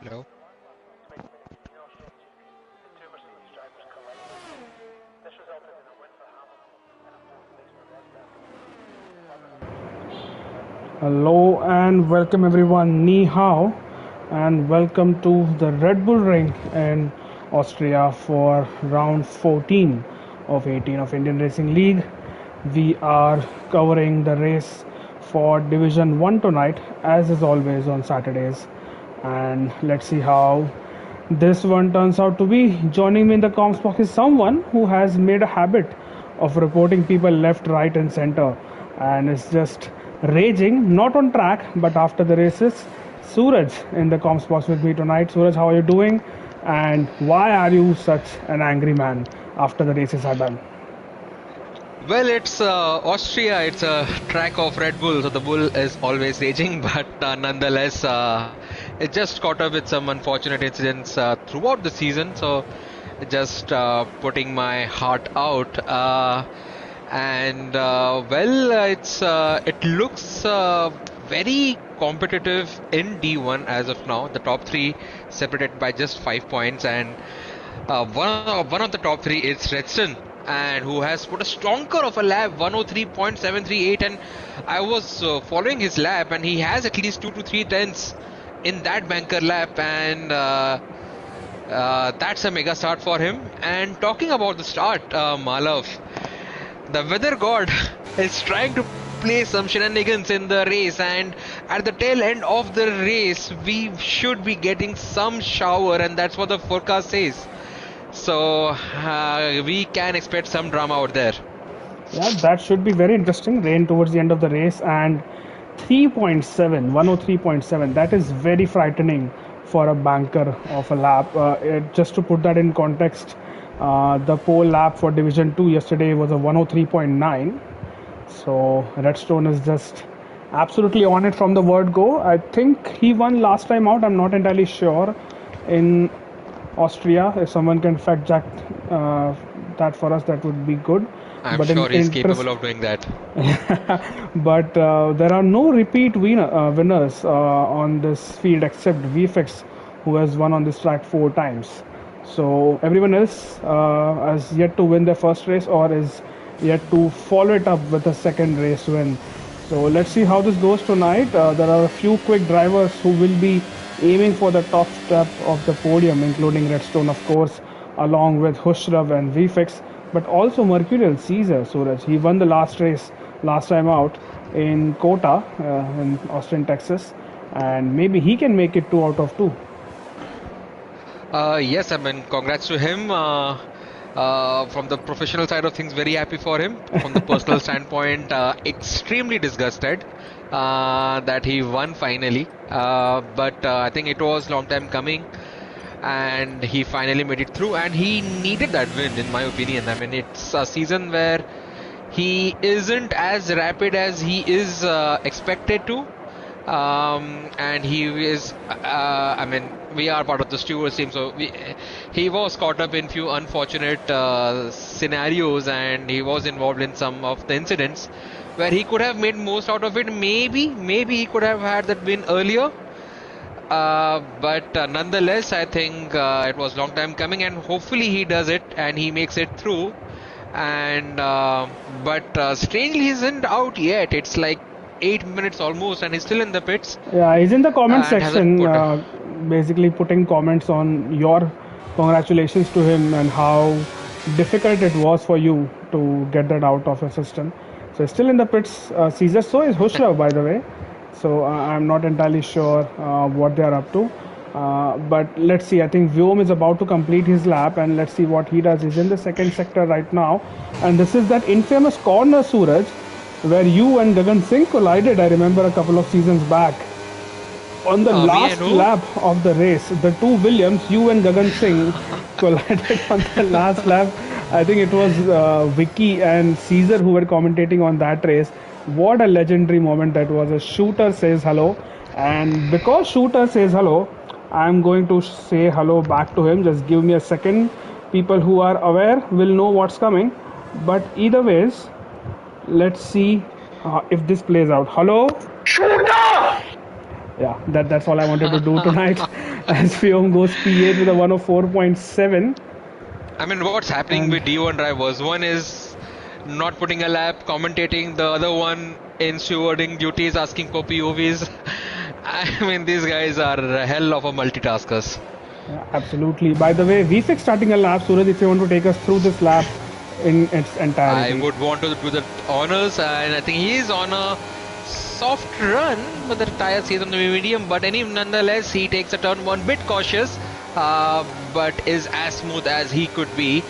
Hello. Hello and welcome everyone, Ni Hao, and welcome to the Red Bull Ring in Austria for round 14 of 18 of Indian Racing League. We are covering the race for Division 1 tonight, as is always on Saturdays. And let's see how this one turns out to be. Joining me in the comms box is someone who has made a habit of reporting people left, right, and center and is just raging, not on track but after the races. Suraj in the comms box with me tonight. Suraj, how are you doing? And why are you such an angry man after the races are done? Well, it's Austria. It's a track of Red Bull, so the bull is always raging. But nonetheless, it just caught up with some unfortunate incidents throughout the season. So just putting my heart out. It looks very competitive in D1 as of now. The top three separated by just 5 points, and one of the top three is Redstone, and who has put a stonker of a lap 103.738. And I was following his lap, and he has at least 2 to 3 tenths in that banker lap, and that's a mega start for him. And talking about the start, Malav, the weather god is trying to play some shenanigans in the race, and at the tail end of the race we should be getting some shower, and that's what the forecast says. So we can expect some drama out there. Yeah, that should be very interesting. Rain towards the end of the race and 3.7, 103.7. That is very frightening for a banker of a lap. Just to put that in context, the pole lap for Division 2 yesterday was a 103.9. So Redstone is just absolutely on it from the word go. I think he won last time out. I'm not entirely sure in Austria. If someone can fact check that for us, that would be good. I'm But in sure he's interest, capable of doing that. but there are no repeat winners on this field except VFX, who has won on this track 4 times. So everyone else has yet to win their first race or is yet to follow it up with a second race win. So let's see how this goes tonight. There are a few quick drivers who will be aiming for the top step of the podium, including Redstone, of course, along with Hushrav and VFX, but also Mercurial Caesar, Suraj. He won the last race last time out in Kota, in Austin, Texas, and maybe he can make it 2 out of 2. Yes, I mean, congrats to him. From the professional side of things, very happy for him. From the personal standpoint, extremely disgusted that he won finally. But I think it was long time coming, and he finally made it through. And he needed that win, in my opinion. I mean, it's a season where he isn't as rapid as he is expected to. And he is, I mean, we are part of the stewards team, so he was caught up in few unfortunate scenarios, and he was involved in some of the incidents where he could have made most out of it. Maybe he could have had that win earlier. But nonetheless, I think it was long time coming, and hopefully he does it and he makes it through. And but strangely, he isn't out yet. It's like 8 minutes almost, and he's still in the pits Yeah, he's in the comment and hasn't section, put. basically putting comments on your congratulations to him and how difficult it was for you to get that out of your system. So he's still in the pits, Caesar. So is Hushrav, by the way. So I'm not entirely sure what they are up to. But let's see. I think Vyom is about to complete his lap, and let's see what he does. He's in the second sector right now, and this is that infamous corner, Suraj, where you and Gagan Singh collided. I remember a couple of seasons back. On the Me and last who? lap of the race, the two Williams, you and Gagan Singh, collided on the last lap. I think it was Vicky and Caesar who were commentating on that race. What a legendary moment that was. A shooter says hello, and because shooter says hello, I'm going to say hello back to him. Just give me a second. People who are aware will know what's coming. But either ways, let's see if this plays out. Hello? Shooter! Yeah, that's all I wanted to do tonight. As Fiom goes P8 with a 104.7. I mean, what's happening And with D1 drivers? One is not putting a lap, commentating. The other one in stewarding duties, asking for POVs. I mean, these guys are a hell of a multitaskers. absolutely. By the way, VFix starting a lap. Suraj, if you want to take us through this lap in its I entirety. would want to do the honors, and I think he's on a soft run, but the tire stays on the medium. But nonetheless, he takes a turn one bit cautious, but is as smooth as he could be.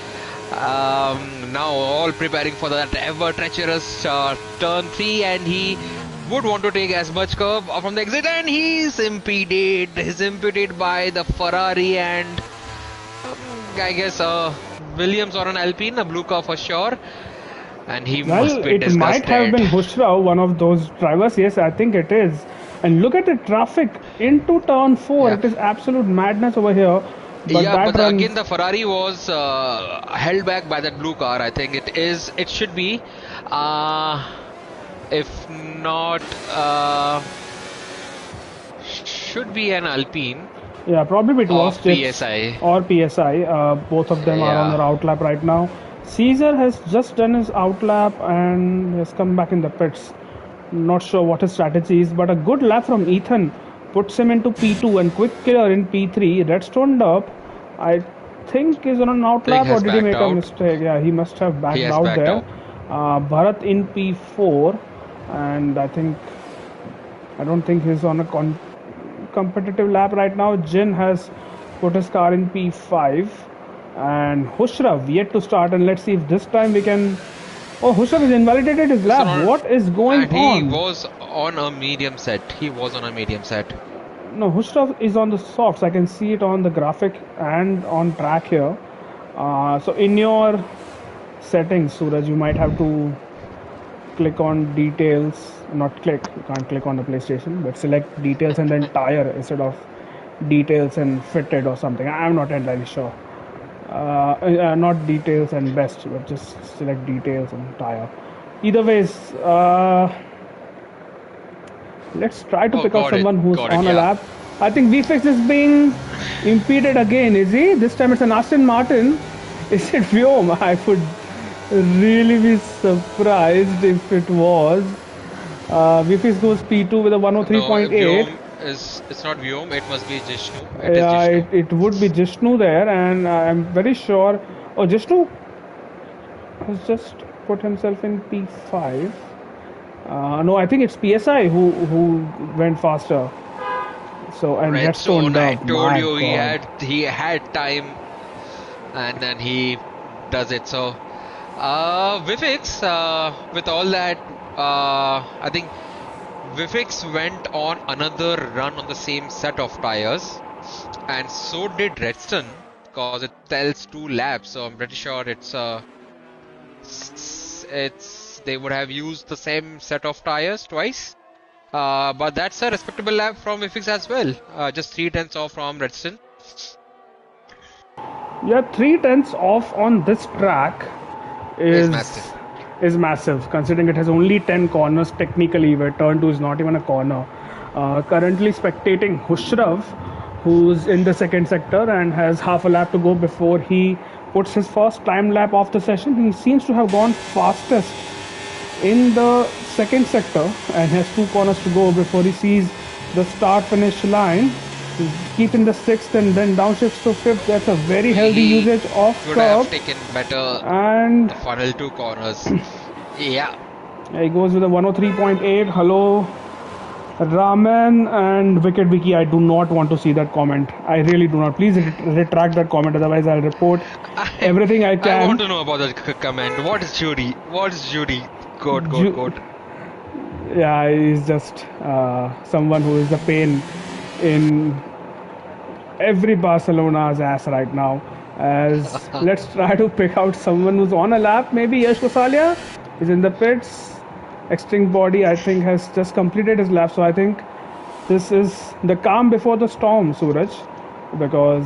Now all preparing for that ever treacherous turn 3, and he would want to take as much curve from the exit, and he's impeded. He's impeded by the Ferrari and I guess Williams or an Alpine, a blue car for sure, and he must Well, be it might have disgusted. been Hushra, one of those drivers. Yes, I think it is. And look at the traffic into turn 4. Yeah. It is absolute madness over here. But Yeah, that but runs. again the Ferrari was held back by that blue car. I think it should be, uh, if not, should be an Alpine Yeah, probably it was of Chips PSI. or PSI. Both of them are on their Yeah, outlap right now. Caesar has just done his outlap and has come back in the pits. Not sure what his strategy is, but a good lap from Ethan puts him into P2 and quick killer in P3. Redstone up, I think is on an Thing outlap, or has did he backed make a out. mistake? Yeah, he must have He backed has out backed there. out. Bharat in P4, and I don't think he's on a competitive lap right now. Jin has put his car in P5, and Hushrav yet to start. And let's see if this time we can. Oh, Hushrav has invalidated his So lap. What is going and he on? was on a medium set. He was on a medium set. No, Hushrav is on the softs. I can see it on the graphic and on track here. So in your settings, Suraj, you might have to click on details. Not click. You can't click on the PlayStation, but select details and then tire instead of details and fitted or something. I'm not entirely sure. Not details and best, but just select details and tire. Either ways, let's try to Oh, pick out someone who's got it. on a Yeah. lap. I think VFX is being impeded again, is he? This time it's an Aston Martin. Is it Vyom? I would really be surprised if it was. VFX goes P2 with a No, 103.8. Vyom is. It's not Vyom. It must be Jishnu. It is Yeah, Jishnu. it would be Jishnu there, and I'm very sure. Oh, Jishnu has just put himself in P5. No, I think it's PSI who went faster. So and Redstone Redstone. I Dub, told my you god. he had time, and then he does it. So, Vivix, with all that, I think Vivix went on another run on the same set of tires, and so did Redstone, because it tells 2 laps. So I'm pretty sure it's they would have used the same set of tires twice. But that's a respectable lap from Vivix as well. Just 3 tenths off from Redstone. Yeah, 3 tenths off on this track Is is massive. is massive, considering it has only 10 corners technically, where turn 2 is not even a corner. Currently spectating Hushrav, who's in the second sector and has half a lap to go before he puts his first time lap of the session. He seems to have gone fastest in the second sector and has 2 corners to go before he sees the start finish line. He's keeping the sixth and then downshifts to fifth. That's a very healthy He usage of would have curbs. taken better And the final 2 corners. Yeah. he goes with a 103.8. Hello, Raman and Wicked Wiki. I do not want to see that comment. I really do not. Please retract that comment. Otherwise, I'll report I, everything I I want can. to know about that comment. What is Judy? What is Judy? Goat, Ju- goat. yeah, he's just someone who is a pain in every Barcelona's ass right now. As let's try to pick out someone who's on a lap. Maybe Yash Kosalia is in the pits. Extinct Body, I think, has just completed his lap. So I think this is the calm before the storm, Suraj, because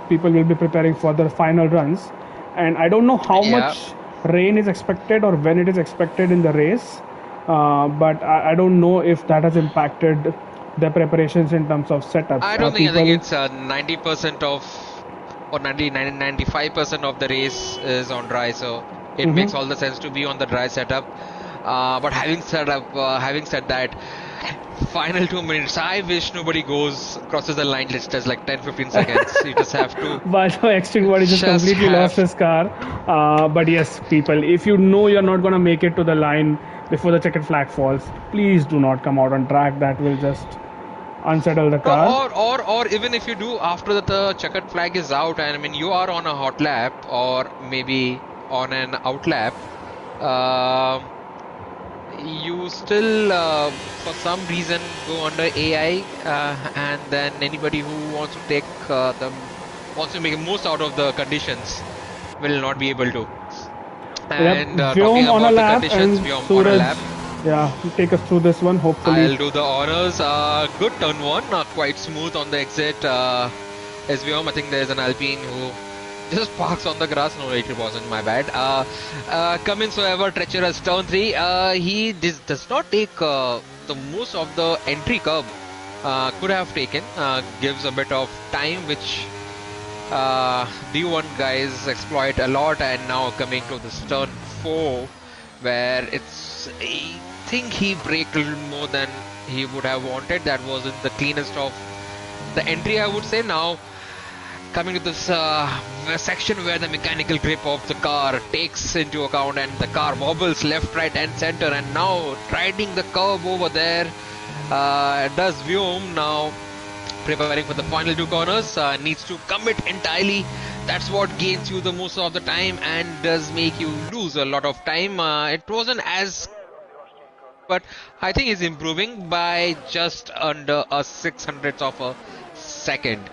people will be preparing for the final runs. And I don't know how Yeah. much rain is expected or when it is expected in the race, but I don't know if that has impacted their preparations in terms of setups. I don't think. I think People. it's 90% of or 95% of the race is on dry, so it makes all the sense to be on the dry setup. But having said that, final 2 minutes. I wish nobody crosses the line. Just like 10-15 seconds. You just have to. But Extreme Body just Just completely lost have. his car. But yes, people, if you know you're not going to make it to the line before the checkered flag falls, please do not come out on track. That will just unsettle the No, car. or even if you do after the checkered flag is out, and I mean you are on a hot lap or maybe on an out lap, um, you still for some reason go under AI, and then anybody who wants to take wants to make the most out of the conditions will not be able to. Yep, And talking Vyom on a about the lap conditions, and we are on a Suraj. lap. Yeah, take us through this one, hopefully. I'll do the honors. Good turn one, quite smooth on the exit. SVM, I think there's an Alpine who just parks on the grass. No, it wasn't my bad. Cummins, however, treacherous turn three. He does not take the most of the entry curb. Could have taken. Gives a bit of time, which D1 guys exploit a lot. And now coming to this turn four, where I think he braked a little more than he would have wanted. That wasn't the cleanest of the entry, I would say. Now coming to this section where the mechanical grip of the car takes into account and the car wobbles left, right and center, and now riding the curve over there does Vyom now preparing for the final two corners, needs to commit entirely. That's what gains you the most of the time and does make you lose a lot of time. It wasn't as, but I think he's improving by just under a 600th of a second.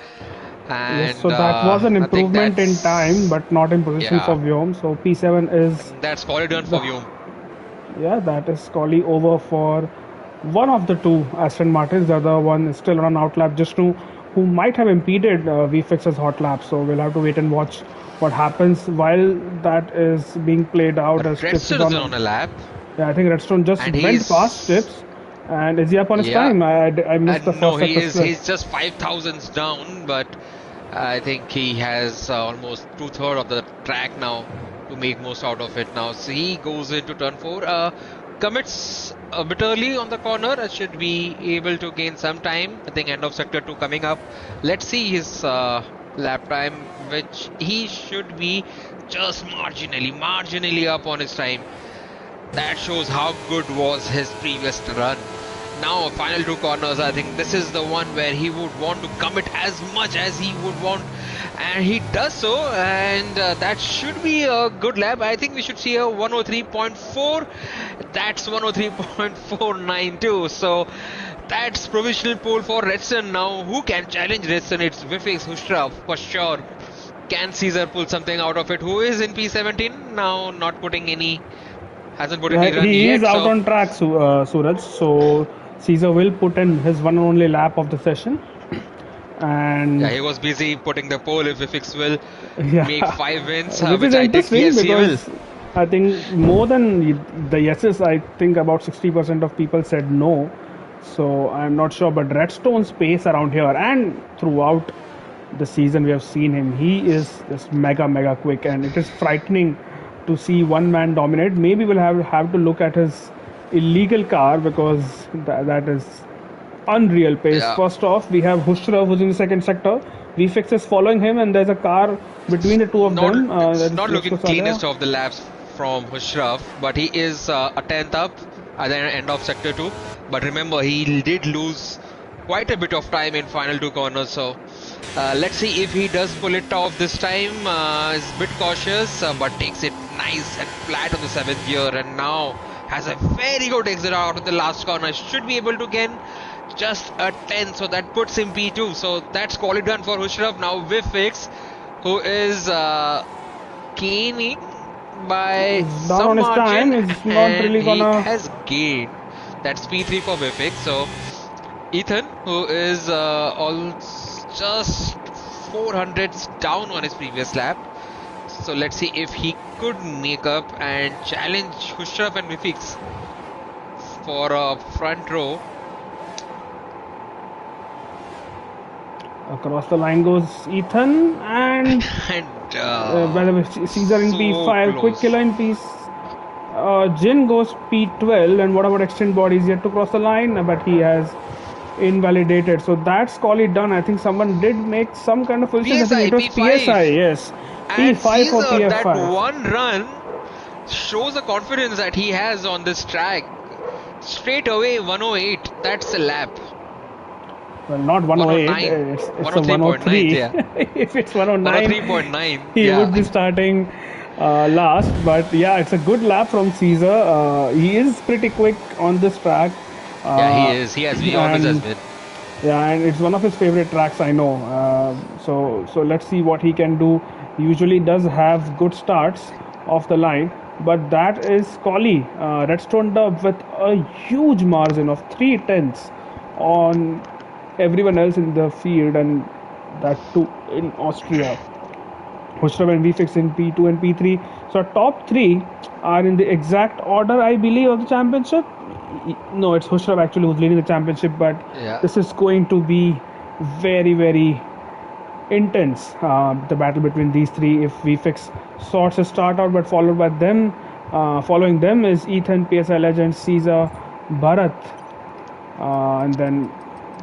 Yes, And so that was an I think improvement in time, that's, but not in position for yeah, Vyom. So P7 is that's quality done the, for you. yeah, that is Scully over for one of the two Aston Martins. The other one is still on an outlap, just to who might have impeded VFX's hot lap. So we'll have to wait and watch what happens while that is being played out. As Tips is Redstone is on, on a lap, yeah, I think Redstone just and went past he's, Tips. And is he up on his yeah, time? I missed the no, first sector split. he's just 5,000s down, but I think he has almost 2/3 of the track now to make most out of it now. So he goes into turn four, commits a bit early on the corner, should be able to gain some time. I think end of sector two coming up. Let's see his lap time, which he should be just marginally up on his time. That shows how good was his previous run. Now final two corners, I think this is the one where he would want to commit as much as he would want, and he does so, and that should be a good lap. I think we should see a 103.4. That's 103.492. So that's provisional pole for Redson. Now who can challenge Redson? It's Vifix Hushra for sure. Can Caesar pull something out of it? Who is in P17 now, not putting any, hasn't put any run He is yet, out so on track, Suraj. So Caesar will put in his one and only lap of the session. And yeah, he was busy putting the pole if Vifix will yeah, make 5 wins, which is which I think interesting yes, he will. because I think more than the yeses, I think about 60% of people said no. So I'm not sure, but Redstone's pace around here and throughout the season we have seen him, he is just mega quick, and it is frightening to see one man dominate. Maybe we'll have to look at his illegal car because that is unreal pace. Yeah, First off, we have Hushra who's in the second sector. VFX is following him, and there's a car between the two of not them. it's That is not looking Let's go cleanest Salia. of the laps from Hushraf, but he is a 10th up at the end of sector 2. But remember, he did lose quite a bit of time in final two corners, so let's see if he does pull it off this time. Is a bit cautious, but takes it nice and flat on the 7th gear, and now has a very good exit out of the last corner. Should be able to gain just a 10, so that puts him P2. So that's quality done for Hushraf. Now Vifix, who is gaining by Down on some his time margin, is not and really he gonna. has gained. That's P3 for Vifix. So Ethan, who is all just 400s down on his previous lap. So let's see if he could make up and challenge Hushraf and Vifix for a front row. Across the line goes Ethan, and And by the way, Caesar in so P5, Quick close. Killer in P. Jin goes P12, and what about Extend Body? He's yet to cross the line, but he has invalidated. So that's quali done. I think someone did make some kind of positions. I think PSI, it was PSI, P5. yes. And P5 for Caesar, that PF5. one run shows the confidence that he has on this track. Straight away, 108. That's a lap. Well, not 108, 109. it's a 103.9, 103. yeah. If it's 109, 103.9, he yeah. would be starting last. But yeah, it's a good lap from Caesar. He is pretty quick on this track. Yeah, he Uh, is. He has. We always has and been. yeah, and it's one of his favorite tracks, I know. So let's see what he can do. He usually does have good starts off the line, but that is Collie, Redstone Dub with a huge margin of 3 tenths on everyone else in the field, and that too in Austria. Hushrav and VFix in P2 and P3. So top three are in the exact order, I believe, of the championship. No, it's Hushrav actually who's leading the championship, but Yeah. this is going to be very, very intense. The battle between these three. If VFix sorts a start out, but followed by them, following them is Ethan, PSI Legend, Caesar, Bharat, and then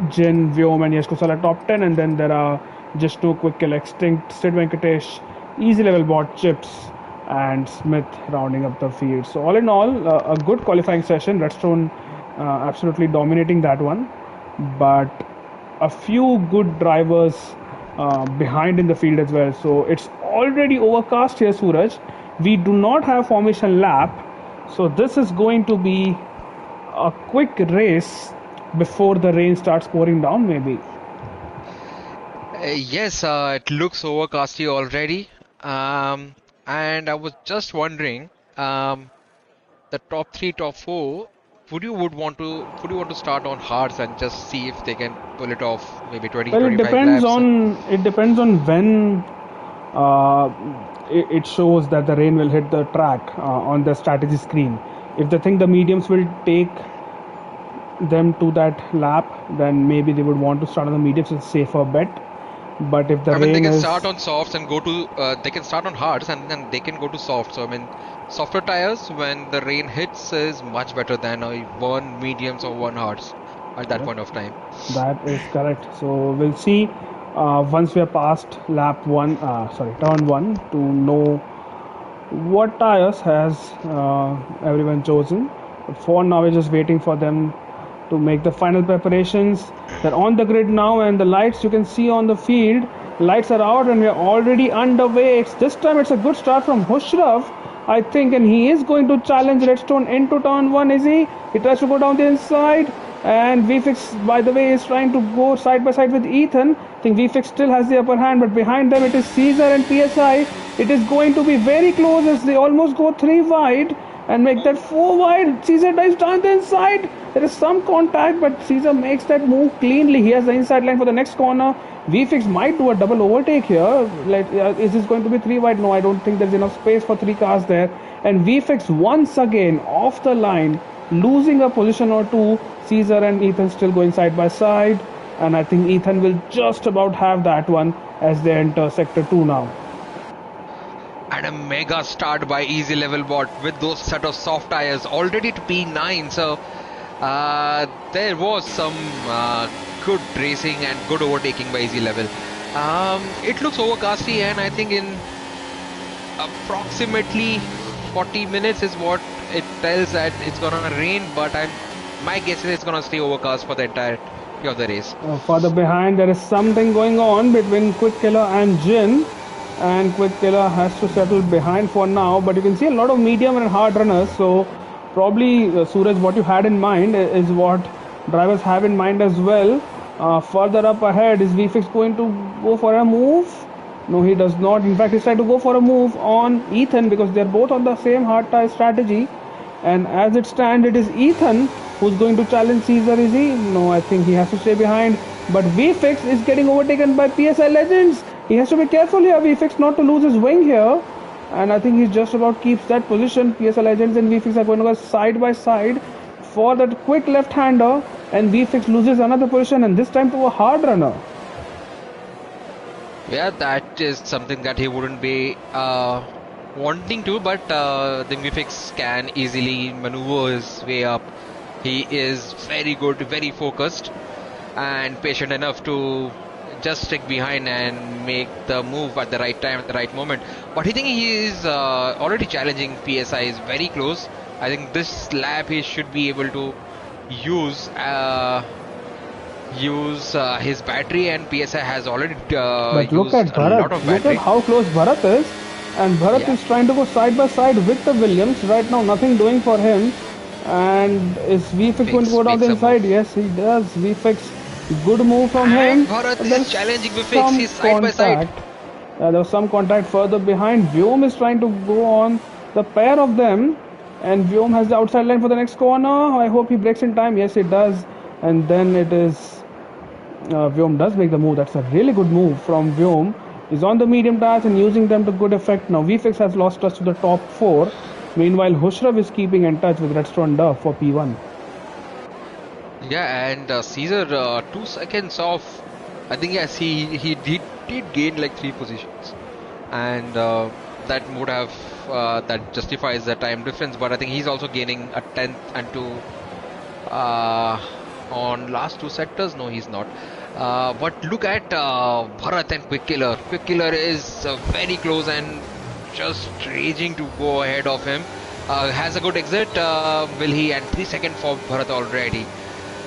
Jin, Vyom, and Yash Kusala top 10, and then there are just two Quick Kill, Extinct, Sid Venkatesh, Easy Level Bot, Chips, and Smith rounding up the field. So all in all, a good qualifying session. Redstone absolutely dominating that one, but a few good drivers behind in the field as well. So it's already overcast here, Suraj. We do not have formation lap, so this is going to be a quick race before the rain starts pouring down, maybe. Yes, it looks overcasty already. And I was just wondering, the top three, top four, would you want to start on hards and just see if they can pull it off maybe 20, Well, 25 laps? it depends on when uh, it shows that the rain will hit the track on the strategy screen. If they think the mediums will take them to that lap, then maybe they would want to start on the mediums. It's a safer bet. But if the I mean, they rain can is start on softs and go to, they can start on hards and then they can go to softs. So, I mean, softer tires when the rain hits is much better than one mediums or one hards at that Yep, point of time. that is correct. So we'll see once we are past turn one, to know what tires has everyone chosen. But for now, we're just waiting for them to make the final preparations. They're on the grid now, and the lights you can see on the field. Lights are out, and we're already underway. This time, it's a good start from Hushrav, I think, and he is going to challenge Redstone into turn one. Is he? He tries to go down the inside, and VFix, by the way, is trying to go side by side with Ethan. I think VFix still has the upper hand, but behind them it is Caesar and PSI. It is going to be very close as they almost go three wide and make that four wide. Caesar dives down the inside. There is some contact, but Caesar makes that move cleanly. He has the inside line for the next corner. VFix might do a double overtake here. Is this going to be three wide? No, I don't think there's enough space for three cars there. And VFX once again off the line, losing a position or two. Caesar and Ethan still going side by side. And I think Ethan will just about have that one as they enter sector 2 now. And a mega start by Easy Level Bot with those set of soft tires already to P9. So there was some good racing and good overtaking by Easy Level. It looks overcasty, and I think in approximately 40 minutes is what it tells that it's gonna rain. But my guess is it's gonna stay overcast for the entirety of the race. Further behind, there is something going on between Quick Killer and Jin, and Quick Killer has to settle behind for now. But you can see a lot of medium and hard runners. So probably, Suraj, what you had in mind is what drivers have in mind as well. Further up ahead, is VFix going to go for a move? No, he does not. In fact, he's trying to go for a move on Ethan because they're both on the same hard tire strategy. And as it stands, it is Ethan who's going to challenge Caesar. Is he? No, I think he has to stay behind. But VFix is getting overtaken by PSI Legends. He has to be careful here, VFix, not to lose his wing here. And I think he just about keeps that position. PSI Legends and VFix are going to go side by side for that quick left-hander. And VFix loses another position, and this time to a hard runner. Yeah, that is something that he wouldn't be wanting to, but the Mifix can easily maneuver his way up. He is very good, very focused, and patient enough to just stick behind and make the move at the right time, at the right moment. But I think he is already challenging PSI, is very close. I think this lap he should be able to use his battery, and PSI has already But look at used a Bharat. lot of Look at battery. how close Bharat is. And Bharat Yeah, is trying to go side by side with the Williams. Right now, nothing doing for him. And is VFix going to go Fix down the makes a move. inside? Yes, he does. VFix, good move from him. And Bharat But is there's challenging Vifix. some He's side by side. contact. There was some contact further behind. Vyom is trying to go on the pair of them. And Vyom has the outside line for the next corner. I hope he breaks in time. Yes, it does. And then it is Vyom does make the move. That's a really good move from Vyom. He's on the medium tires and using them to good effect. Now VFix has lost touch to the top 4. Meanwhile, Hushrav is keeping in touch with Redstone Duff for P1. Yeah, and Caesar 2 seconds off. I think yes, he did gain like 3 positions, and that would have that justifies the time difference. But I think he's also gaining a tenth and two uh, on last 2 sectors. No, he's not. But look at Bharat and Quick Killer. Quick Killer is very close and just raging to go ahead of him. Has a good exit. Will he? And 3 seconds for Bharat already.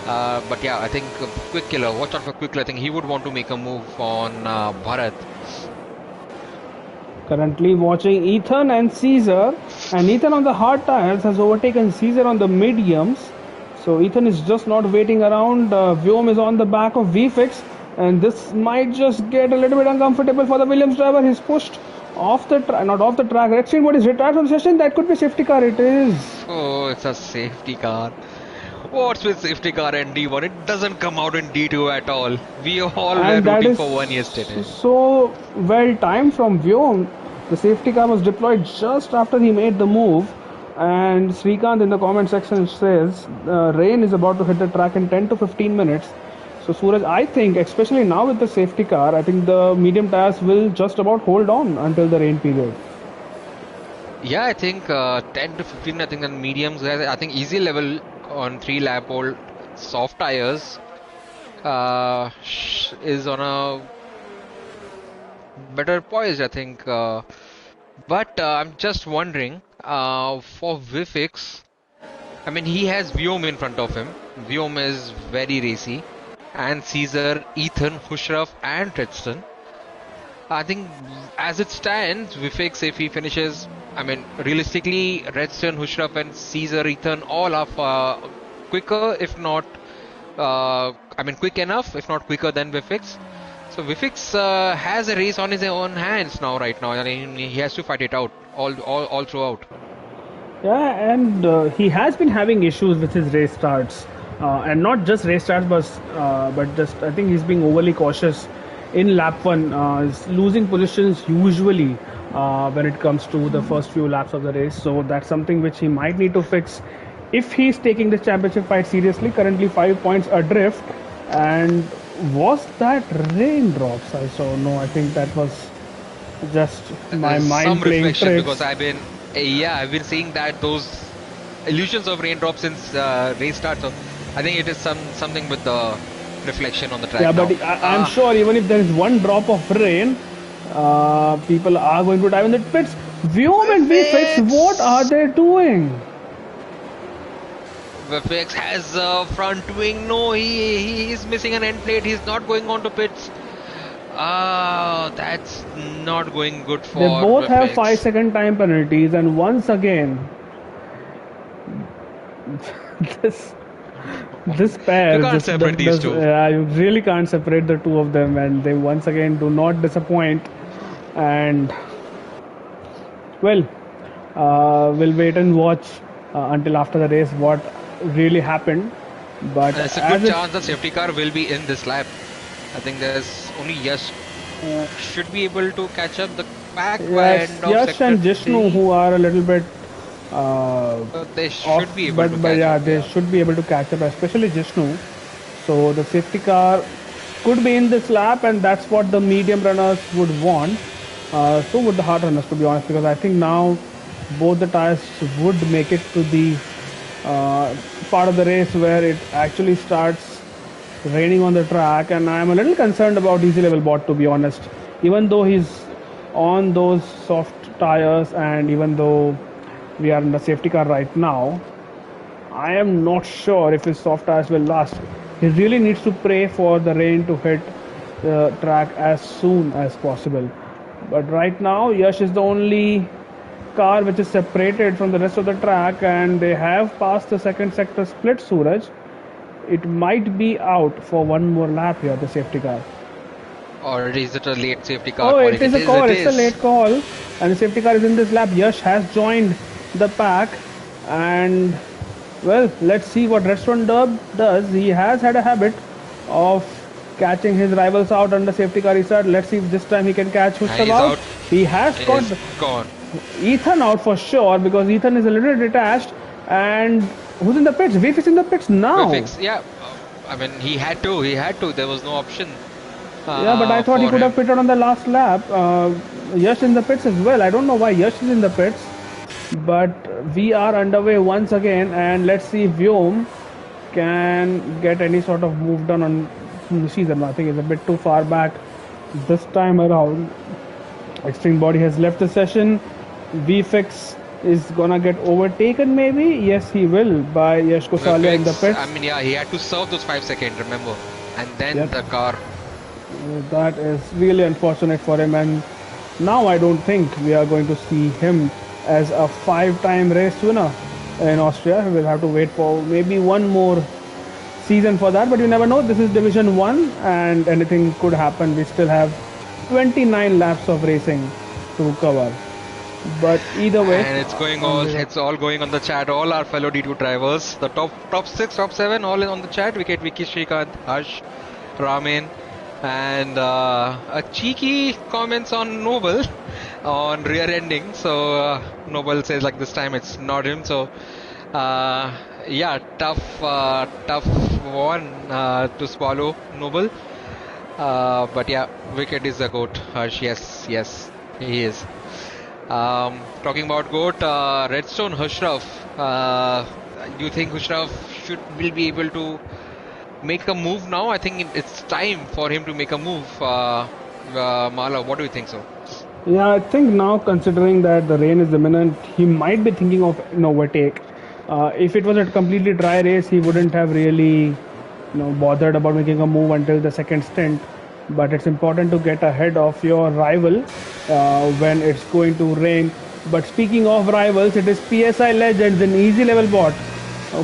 But yeah, I think Quick Killer, watch out for Quick Killer. I think he would want to make a move on Bharat. Currently watching Ethan and Caesar. And Ethan on the hard tires has overtaken Caesar on the mediums. So Ethan is just not waiting around. Vyom is on the back of VFix. And this might just get a little bit uncomfortable for the Williams driver. He's pushed off the track, not off the track. Redstone Board is retired from the session. That could be a safety car. It is. Oh, it's a safety car. What's with safety car and D1? It doesn't come out in D2 at all. We all were And that rooting is for one yesterday. so well timed from Vyom. The safety car was deployed just after he made the move. And Srikanth in the comment section says rain is about to hit the track in 10 to 15 minutes. So Suraj, I think, especially now with the safety car, I think the medium tires will just about hold on until the rain period. Yeah, I think 10 to 15, I think on mediums, I think easy level on 3 lap old soft tires is on a better poise, I think. But I'm just wondering for Vifix, I mean, he has Vyom in front of him. Vyom is very racy. And Caesar, Ethan, Hushraf, and Tristan. I think as it stands, Vifix, if he finishes, I mean, realistically, Redstone, Hushraf, and Caesar, Ethan, all are quicker, if not, I mean, quick enough, if not quicker than Vifix. So Vifix has a race on his own hands now, right now. I mean, he has to fight it out all throughout. Yeah, and he has been having issues with his race starts, and not just race starts, but just I think he's being overly cautious in lap one. He's losing positions usually when it comes to the first few laps of the race. So that's something which he might need to fix if he's taking the championship fight seriously. Currently 5 points adrift, and was that raindrops I saw? No, I think that was just my There's mind some playing reflection because tricks. I've been seeing that those illusions of raindrops since race start. So I think it is something with the reflection on the Yeah, track but now. I'm sure even if there is one drop of rain, people are going to dive in the pits. Vyom and VFX, what are Vifix! they doing? Vifix has a front wing. No, he is missing an end plate. He's not going on to pits. Ah, that's not going good They for both have Vifix. 5 second time penalties, and once again, this this You pair can't just separate these does. two. You really can't separate the two of them, and they once again do not disappoint. And well, we'll wait and watch until after the race what really happened. But And it's a good as it's chance the safety car will be in this lap. I think there's only Yash who should be able to catch up the back yes, end of Yash sector and Jishnu 3. who are a little bit uh, They off, should be able to but catch yeah, up, they yeah. should be able to catch up, especially Jishnu. So the safety car could be in this lap, and that's what the medium runners would want. So would the hard runners, to be honest, because I think now both the tires would make it to the uh, part of the race where it actually starts raining on the track, and I'm a little concerned about easy level bot, to be honest. Even though he's on those soft tires, and even though we are in the safety car right now, I am not sure if his soft tires will last. He really needs to pray for the rain to hit the track as soon as possible. But right now, Yash is the only car which is separated from the rest of the track, and they have passed the second sector split, Suraj. It might be out for one more lap here, the safety car. Or is it a late safety car Oh, call? it If is it a is, it call. It's a is. late call, and the safety car is in this lap. Yash has joined the pack, and well, let's see what Restaurant Dub does. He has had a habit of catching his rivals out under safety car restart. Let's see if this time he can catch And Hustav he's out. out. He has got Is gone. Ethan out for sure, because Ethan is a little detached. And who's in the pits? Vif is in the pits We now. fix. Yeah. I mean, he had to. He had to. There was no option Yeah, but I thought he for could have him. pitted on the last lap. Yash in the pits as well. I don't know why Yash is in the pits, but we are underway once again, and let's see if Vyom can get any sort of move done on the season. I think it's a bit too far back this time around. Extreme Body has left the session. VFX is gonna get overtaken, maybe. Yes, he will, by Yash Kosalia in the Vifix, pits. I mean, yeah, he had to serve those 5 seconds, remember? And then Yep. the car. That is really unfortunate for him, and now I don't think we are going to see him as a five-time race winner in Austria. We'll have to wait for maybe one more season for that, but you never know. This is Division 1, and anything could happen. We still have 29 laps of racing to cover. But either way, And it's all going on the chat. All our fellow D2 drivers, the top 6, top 7, all in on the chat. Wicket, Vicky, Shrikant, Harsh, Ramin, and a cheeky comments on Noble on rear ending. So Noble says like this time it's not him. So yeah, tough one to swallow, Noble. But yeah, Wicket is a goat. Harsh, yes, he is. Talking about GOAT, Redstone Hushraf. Do you think Hushraf will be able to make a move now? I think it's time for him to make a move. Mala, what do you think so? yeah, I think now considering that the rain is imminent, he might be thinking of an overtake. If it was a completely dry race, he wouldn't have really, bothered about making a move until the second stint. But it's important to get ahead of your rival when it's going to rain. But speaking of rivals, it is PSI Legends in Easy Level Bot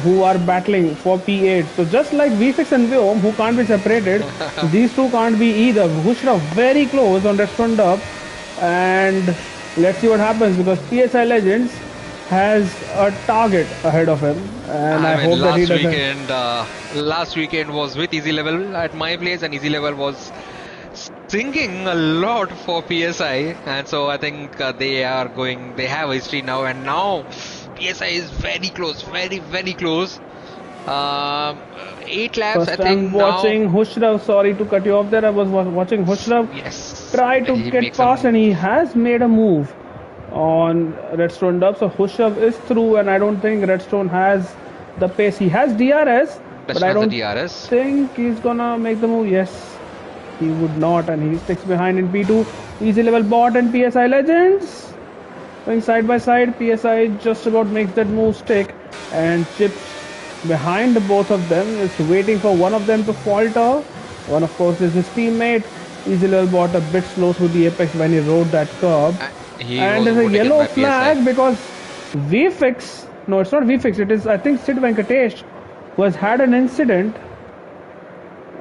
who are battling for P8. So just like VFix and Vyom, who can't be separated, these two can't be either. Hushraf very close on Restaurant Up, and let's see what happens, because PSI Legends has a target ahead of him, and I hope that he doesn't. Last weekend was with Easy Level at my place, and Easy Level was singing a lot for PSI, and so I think they have a history now, and now PSI is very close, very close. 8 laps, I First, think I'm watching Hushraf. Sorry to cut you off there. I was watching Hushraf Yes, try to he get makes past, and he has made a move on Redstone Dub. So Hushraf is through, and I don't think Redstone has the pace. He has DRS, but I the don't DRS. think he's gonna make the move. Yes, he would not, and he sticks behind in P2. Easy Level Bot and PSI Legends going side by side. PSI just about makes that move stick, and chips behind both of them, is waiting for one of them to falter. One, of course, is his teammate. Easy Little Bot a bit slow through the apex when he rode that curb. He And was there's a overtaken yellow by flag PSI. because VFix, no, it's not VFix, it is, I think, Sid Venkatesh, who has had an incident.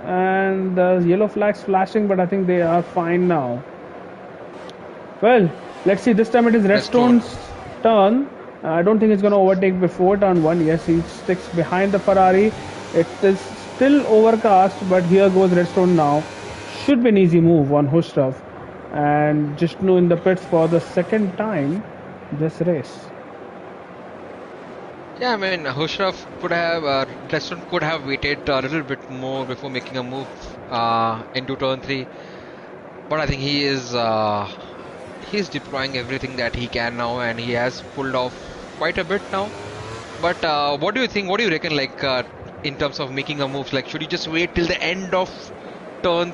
And the yellow flag's flashing, but I think they are fine now. Well, let's see. This time it is Redstone's turn. I don't think he's going to overtake before turn 1. Yes, he sticks behind the Ferrari. It is still overcast, but here goes Redstone now. Should be an easy move on Hushraf. And Jishnu in the pits for the second time this race. Yeah, I mean, Hushraf Redstone could have waited a little bit more before making a move. into turn 3. But I think he's deploying everything that he can now, and he has pulled off quite a bit now. But what do you think? What do you reckon? Like in terms of making a move, like should you just wait till the end of turn?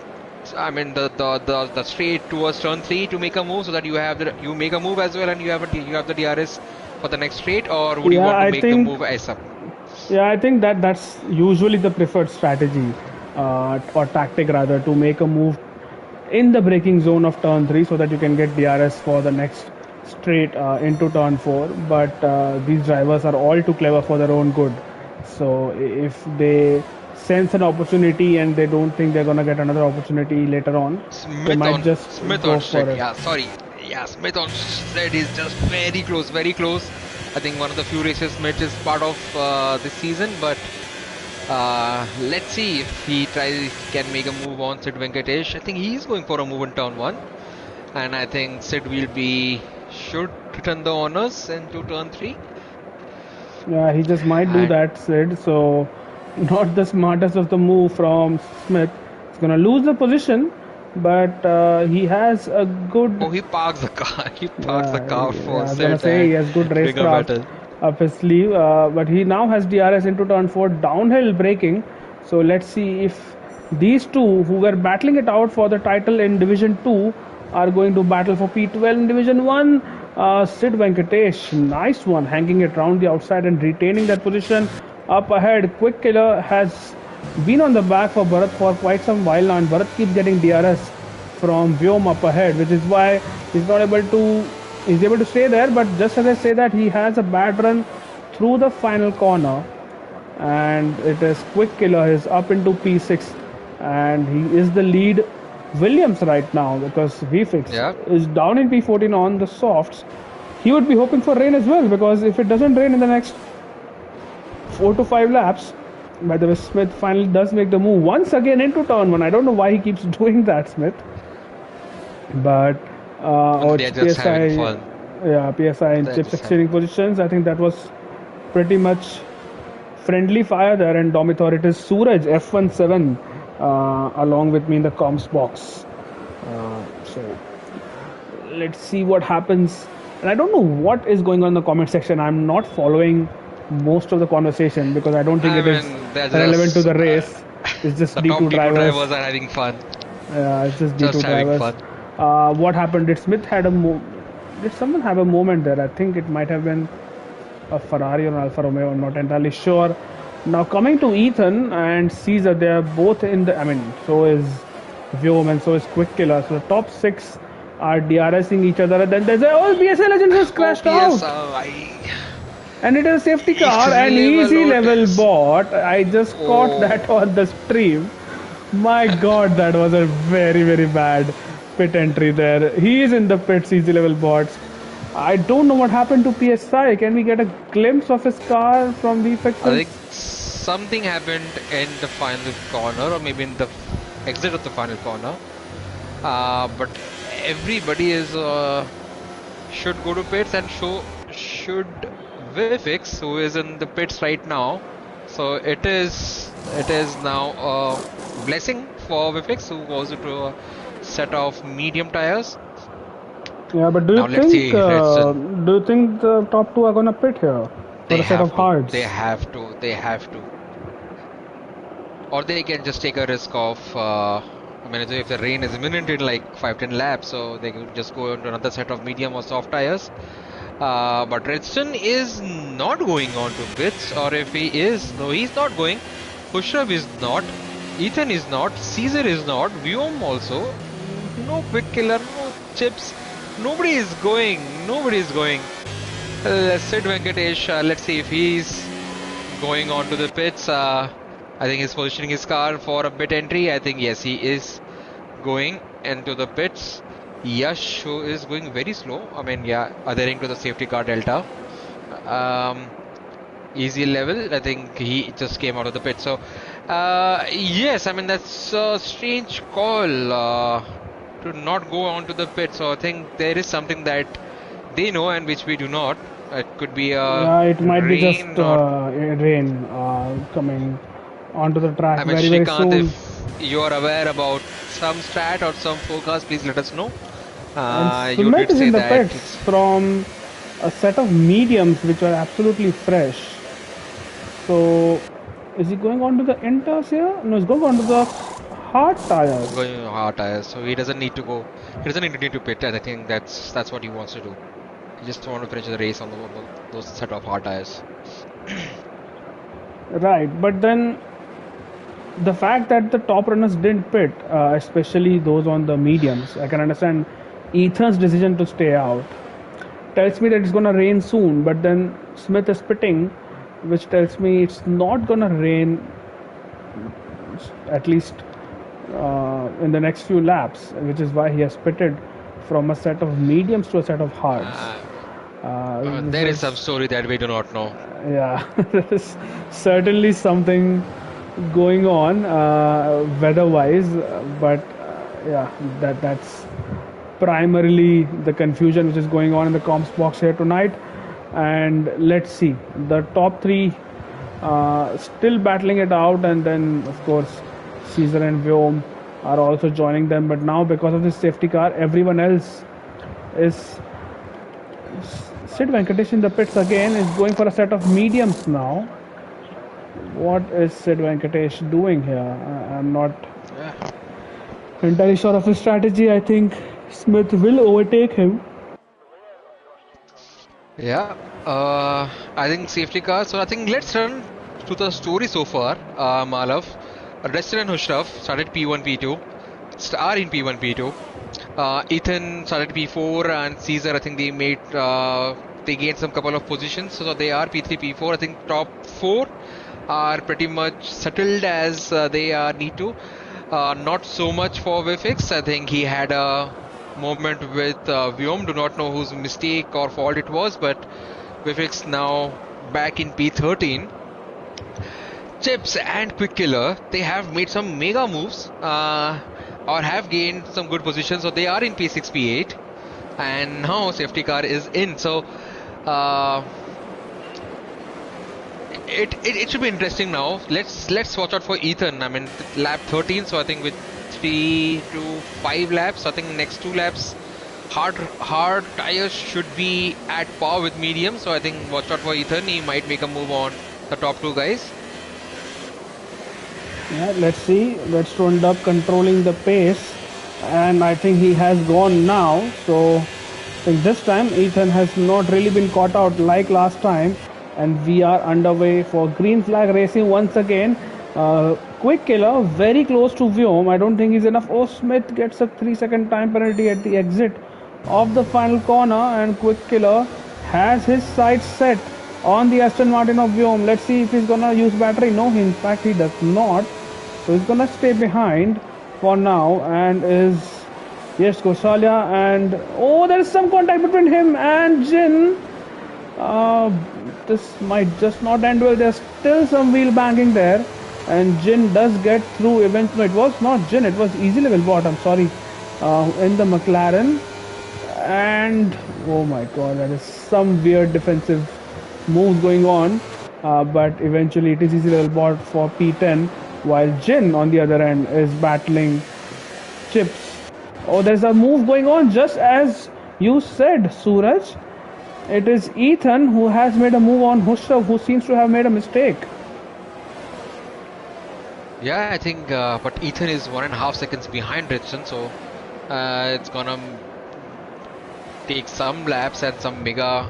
I mean the straight towards turn 3 to make a move, so that you make a move as well, and you have the DRS for the next straight, or would you Yeah, want to I make the think move ASAP? Yeah, I think that's usually the preferred strategy or tactic rather to make a move in the braking zone of turn 3 so that you can get DRS for the next straight into turn 4. But these drivers are all too clever for their own good. So if they sense an opportunity and they don't think they're going to get another opportunity later on, they might just Smith go on for straight. it. Yeah, sorry. Yeah, Smith on straight is just very close, very close. I think one of the few races Smith is part of this season, but let's see if he can make a move on Sid Venkatesh. I think he's going for a move in turn 1, and I think Sid should return the honors into turn 3. Yeah, he just might do And that, Sid. So, not the smartest of the move from Smith. He's gonna lose the position, but he has a good. oh, he parks the car. He parks the Yeah, car for I was gonna Sid say and he has good bring a racecraft medal. up his sleeve, but he now has DRS into turn 4 downhill braking. So let's see if these two, who were battling it out for the title in Division 2, are going to battle for P12 in Division 1. Sid Venkatesh, nice one, hanging it round the outside and retaining that position. Up ahead, Quick Killer has been on the back for Bharat for quite some while now, and Bharat keeps getting DRS from Vyom up ahead, which is why he's not able to. He's able to stay there, but just as I say that, he has a bad run through the final corner, and it is Quick Killer is up into P6, and he is the lead Williams right now because VFix Yeah. is down in P14 on the softs. He would be hoping for rain as well, because if it doesn't rain in the next 4 to 5 laps, by the way, Smith finally does make the move once again into turn 1. I don't know why he keeps doing that, Smith, but They're just having fun. yeah, PSI and They're chips just having exchanging positions. I think that was pretty much friendly fire there, and Domitor, it is Suraj F17 along with me in the comms box. So let's see what happens. And I don't know what is going on in the comment section. I'm not following most of the conversation because I don't think I it is mean, they're relevant to just the race. It's just the D2 top T2 drivers. drivers are having fun. It's just Just D2 having drivers. fun. What happened? Did Smith had a did someone have a moment there? I think it might have been a Ferrari or an Alfa Romeo. I'm not entirely sure. Now coming to Ethan and Caesar, they are both in the. I mean, so is Vyom and so is Quick Killer. So the top 6 are DRSing each other. And then there's a BSA Legend just crashed out. And it is a safety car, an easy level bot. I just caught that on the stream. My god, that was a very, very bad pit entry there. He is in the pits, easy level bots. I don't know what happened to PSI. Can we get a glimpse of his car from VFX? I think something happened in the final corner, or maybe in the exit of the final corner. But everybody is should go to pits, and should VFX, who is in the pits right now. So it is now a blessing for VFX, who goes into a set of medium tires. Yeah, but do you think the top 2 are gonna pit here for a set of hards? They have to. Or they can just take a risk of. I mean, if the rain is imminent in like 5-10 laps, so they could just go into another set of medium or soft tires. But Redstone is not going on to pits, or if he is, no, he's not going. Khushrab is not. Ethan is not. Caesar is not. Vyom also. No Quick Killer, no Chips. Nobody is going. Sid Venkatesh, let's see if he's going on to the pits. I think he's positioning his car for a pit entry. I think, yes, he is going into the pits. Yash, who is going very slow. I mean, yeah, adhering to the safety car delta. Easy level. I think he just came out of the pit. So, yes, I mean, that's a strange call to not go on to the pit. So, I think there is something that they know and which we do not. It could be it might be just rain coming onto the track very soon. you are aware about some strat or some forecast, please let us know. And You Smith did is say in the that pits it's from a set of mediums which are absolutely fresh. So, is he going on to the inters here? No, he's going on to the hard tires. going hard tires, so he doesn't need to go. He doesn't need to pit, and I think that's what he wants to do. He just want to finish the race on those set of hard tires. Right, but then the fact that the top runners didn't pit, especially those on the mediums, I can understand Ethan's decision to stay out. Tells me that it's gonna rain soon, but then Smith is pitting, which tells me it's not gonna rain at least in the next few laps, which is why he has pitted from a set of mediums to a set of hards. Uh, This there is some is, story that we do not know. yeah, there is certainly something going on weather-wise, but yeah, that's primarily the confusion which is going on in the comps box here tonight. And let's see, the top three still battling it out, and then of course Caesar and Vyom are also joining them. But now because of this safety car, everyone else is. Sid Venkatesh in the pits again is going for a set of mediums now. What is Sid Venkatesh doing here? I'm not Yeah. entirely sure of his strategy. I think Smith will overtake him. Yeah, I think safety car. So I think let's run to the story so far. Malav, Reston and Hushraf started P1, P2, are in P1, P2. Ethan started P4 and Caesar. I think they gained some couple of positions, so they are P3, P4. I think top four are pretty much settled as they need to. Not so much for Vifix. I think he had a moment with Vyom. Do not know whose mistake or fault it was, but Vifix now back in P13. Chips and Quick Killer, they have made some mega moves or have gained some good positions. So they are in P6, P8. And now safety car is in. So uh, it should be interesting now. Let's watch out for Ethan. I mean, lap 13. So I think with 3 to 5 laps, I think next 2 laps, hard tires should be at par with medium. So I think watch out for Ethan. He might make a move on the top 2 guys. Yeah, let's see. Let's end up controlling the pace, and I think he has gone now. So I think this time Ethan has not really been caught out like last time, and we are underway for green flag racing once again. Quick Killer very close to Vyom. I don't think he's enough. Oh, Smith gets a 3-second time penalty at the exit of the final corner, and Quick Killer has his sights set on the Aston Martin of Vyom. Let's see if he's gonna use battery. No, in fact he does not. So he's gonna stay behind for now, and is yes Gosalia, and oh, there is some contact between him and Jin. This might just not end well. There's still some wheel banging there, and Jin does get through eventually. It was not Jin, it was easy level bot. I'm sorry, in the McLaren, and oh my god, there is some weird defensive moves going on, but eventually it is easy level bot for P10, while Jin on the other end is battling Chips. Oh, there's a move going on just as you said, Suraj. It is Ethan who has made a move on Husrav, who seems to have made a mistake. Yeah, I think, but Ethan is 1.5 seconds behind Richardson, so it's gonna take some laps and some mega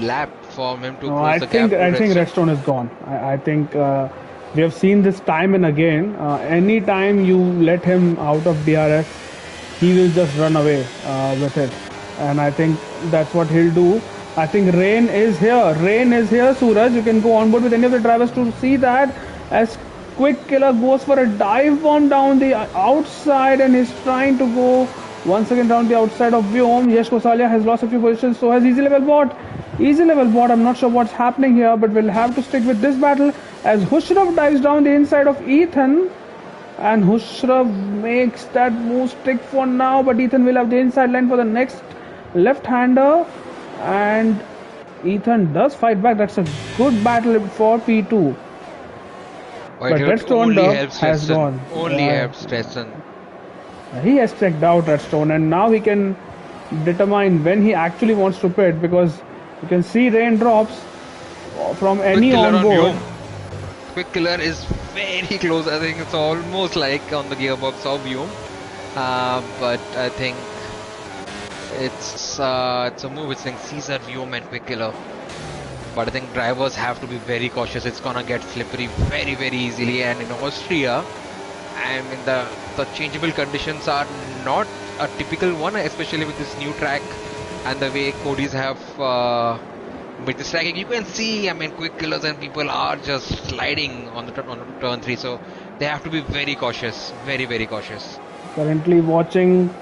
lap for him to No, close the gap to I think Richardson. Redstone is gone. I think we have seen this time and again. Any time you let him out of DRS, he will just run away with it, and I think that's what he'll do. I think rain is here. Rain is here, Suraj. You can go on board with any of the drivers to see that as Quick Killer goes for a dive bomb down the outside and is trying to go once again down the outside of Vyom. Yash Kosalia has lost a few positions, so has Easy Level Bot. Easy Level Bot, I'm not sure what's happening here, but we'll have to stick with this battle as Hushraf dives down the inside of Ethan. And Hushraf makes that move stick for now, but Ethan will have the inside line for the next left-hander. And Ethan does fight back. That's a good battle for P2. But But it Redstone only Dub helps has Dresden. gone. Only helps Dresden. He has checked out Redstone, and now he can determine when he actually wants to pit, because you can see raindrops from Quick any killer on on board. Vyom. Quick killer is very close. I think it's almost like on the gearbox of Vyom. But I think it's a move which thinks Caesar, Vyom, and quick killer. But I think drivers have to be very cautious. It's gonna get slippery very easily. And in Austria, I mean the changeable conditions are not a typical one, especially with this new track and the way Cody's have with this tracking. You can see, I mean, quick killers and people are just sliding on the turn 3, so they have to be very cautious, very cautious. Currently watching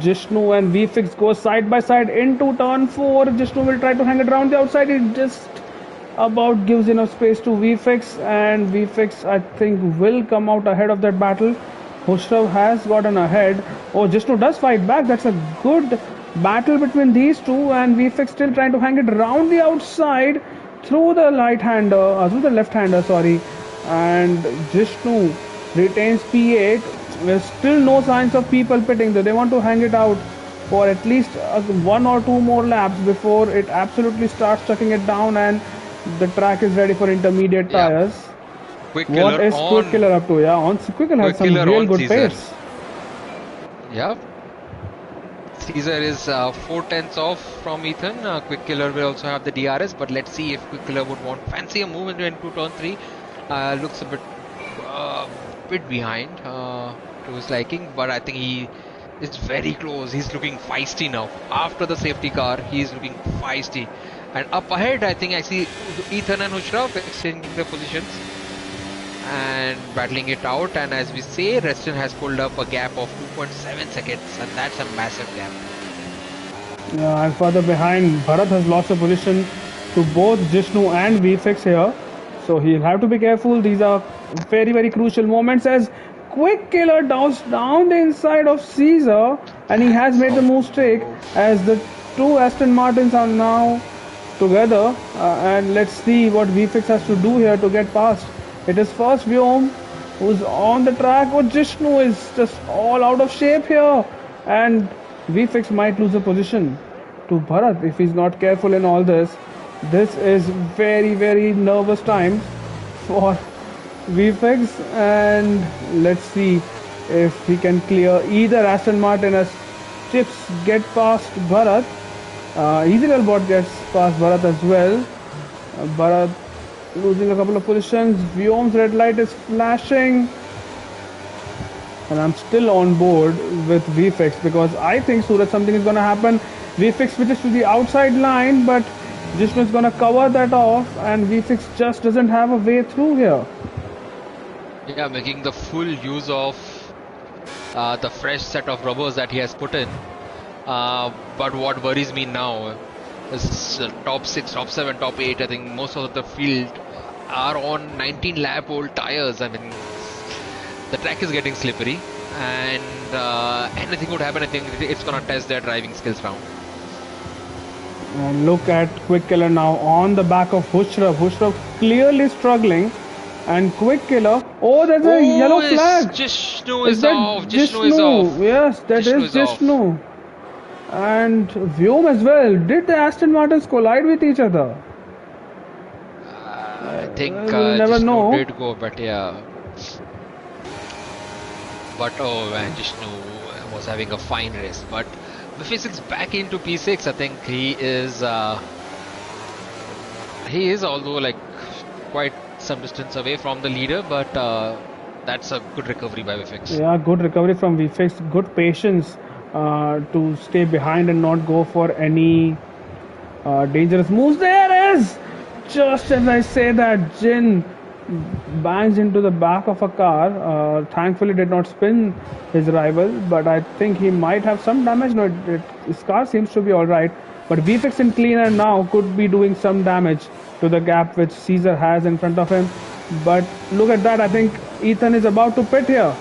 Jishnu and VFix go side by side into turn 4. Jishnu will try to hang it around the outside. It just about gives enough space to VFix, and VFix I think will come out ahead of that battle. Hushrav has gotten ahead. Oh, Jishnu does fight back. That's a good battle between these two, and VFX still trying to hang it around the outside through the through the left-hander, sorry. And Jishnu retains P8. There's still no signs of people pitting, though. They want to hang it out for at least 1 or 2 more laps before it absolutely starts chucking it down and the track is ready for intermediate tires. Quick What killer is Quick on Killer up to? Yeah, on Quick Killer has some real good Caesar. pace. Yeah. Caesar is 4 tenths off from Ethan. Quick Killer will also have the DRS, but let's see if Quick Killer would want fancy a move into turn 3. Looks a bit behind to his liking, but I think he is very close. He's looking feisty now. After the safety car, he's looking feisty. And up ahead, I think I see Ethan and Hushrav exchanging their positions and battling it out. And as we say, Reston has pulled up a gap of 2.7 seconds, and that's a massive gap. Yeah, and further behind, Bharat has lost a position to both Jishnu and VFX here. So he'll have to be careful. These are very crucial moments as Quick Killer down the inside of Caesar, and he has made the move straight as the two Aston Martins are now together. And let's see what VFX has to do here to get past. It is first Vyom who's on the track. Oh, Jishnu is just all out of shape here, and VFX might lose a position to Bharat if he's not careful in all this. This is very nervous time for VFX, and let's see if he can clear either Aston Martin as Chips get past Bharat. Easy Bot gets past Bharat as well. Bharat losing a couple of positions. Vyom's red light is flashing, and I'm still on board with VFX because I think Suraj something is going to happen. VFX switches to the outside line, but Jishnu is going to cover that off, and VFX just doesn't have a way through here. Yeah, making the full use of the fresh set of rubbers that he has put in. But what worries me now is top 6, top 7, top 8. I think most of the field are on 19 lap old tires. I mean, the track is getting slippery, and anything could happen. I think it's gonna test their driving skills now. And look at Quick Killer now on the back of Hushrav. Hushrav clearly struggling, and Quick Killer. Oh, there's a yellow flag. Jishnu is off. Jishnu is off. Yes, that is Jishnu. And Vyom as well. Did the Aston Martins collide with each other? I think we'll never know. did go, but yeah. But oh man, Jishnu was having a fine race. But VFX back into P6. I think he is although like quite some distance away from the leader, but that's a good recovery by VFX. Yeah, good recovery from VFX. Good patience to stay behind and not go for any dangerous moves. There is! Just as I say that, Jin bangs into the back of a car. Thankfully did not spin his rival, but I think he might have some damage. No, his car seems to be alright, but VFX in cleaner now could be doing some damage to the gap which Caesar has in front of him. But look at that, I think Ethan is about to pit here.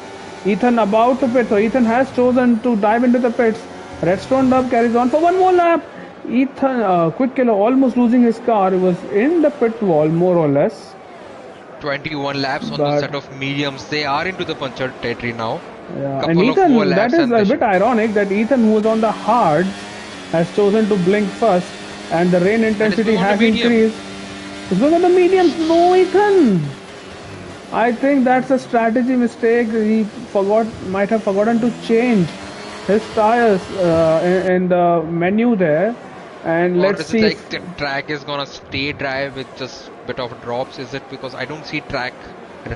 Ethan about to pit, so Ethan has chosen to dive into the pits. Redstone Dub carries on for one more lap. Ethan, Quick Killer almost losing his car. He was in the pit wall more or less. 21 laps on those But set of mediums. They are into the puncture territory now. yeah, and Couple of more Ethan, that laps is and a they bit should. ironic that Ethan, who was on the hards, has chosen to blink first, and the rain And it's intensity going on the has medium. increased. It's going on the mediums. No, Ethan. I think that's a strategy mistake. He might have forgotten to change his tires in the menu there. And Or let's is it see like if the track is gonna stay dry with just bit of drops? Is it because I don't see track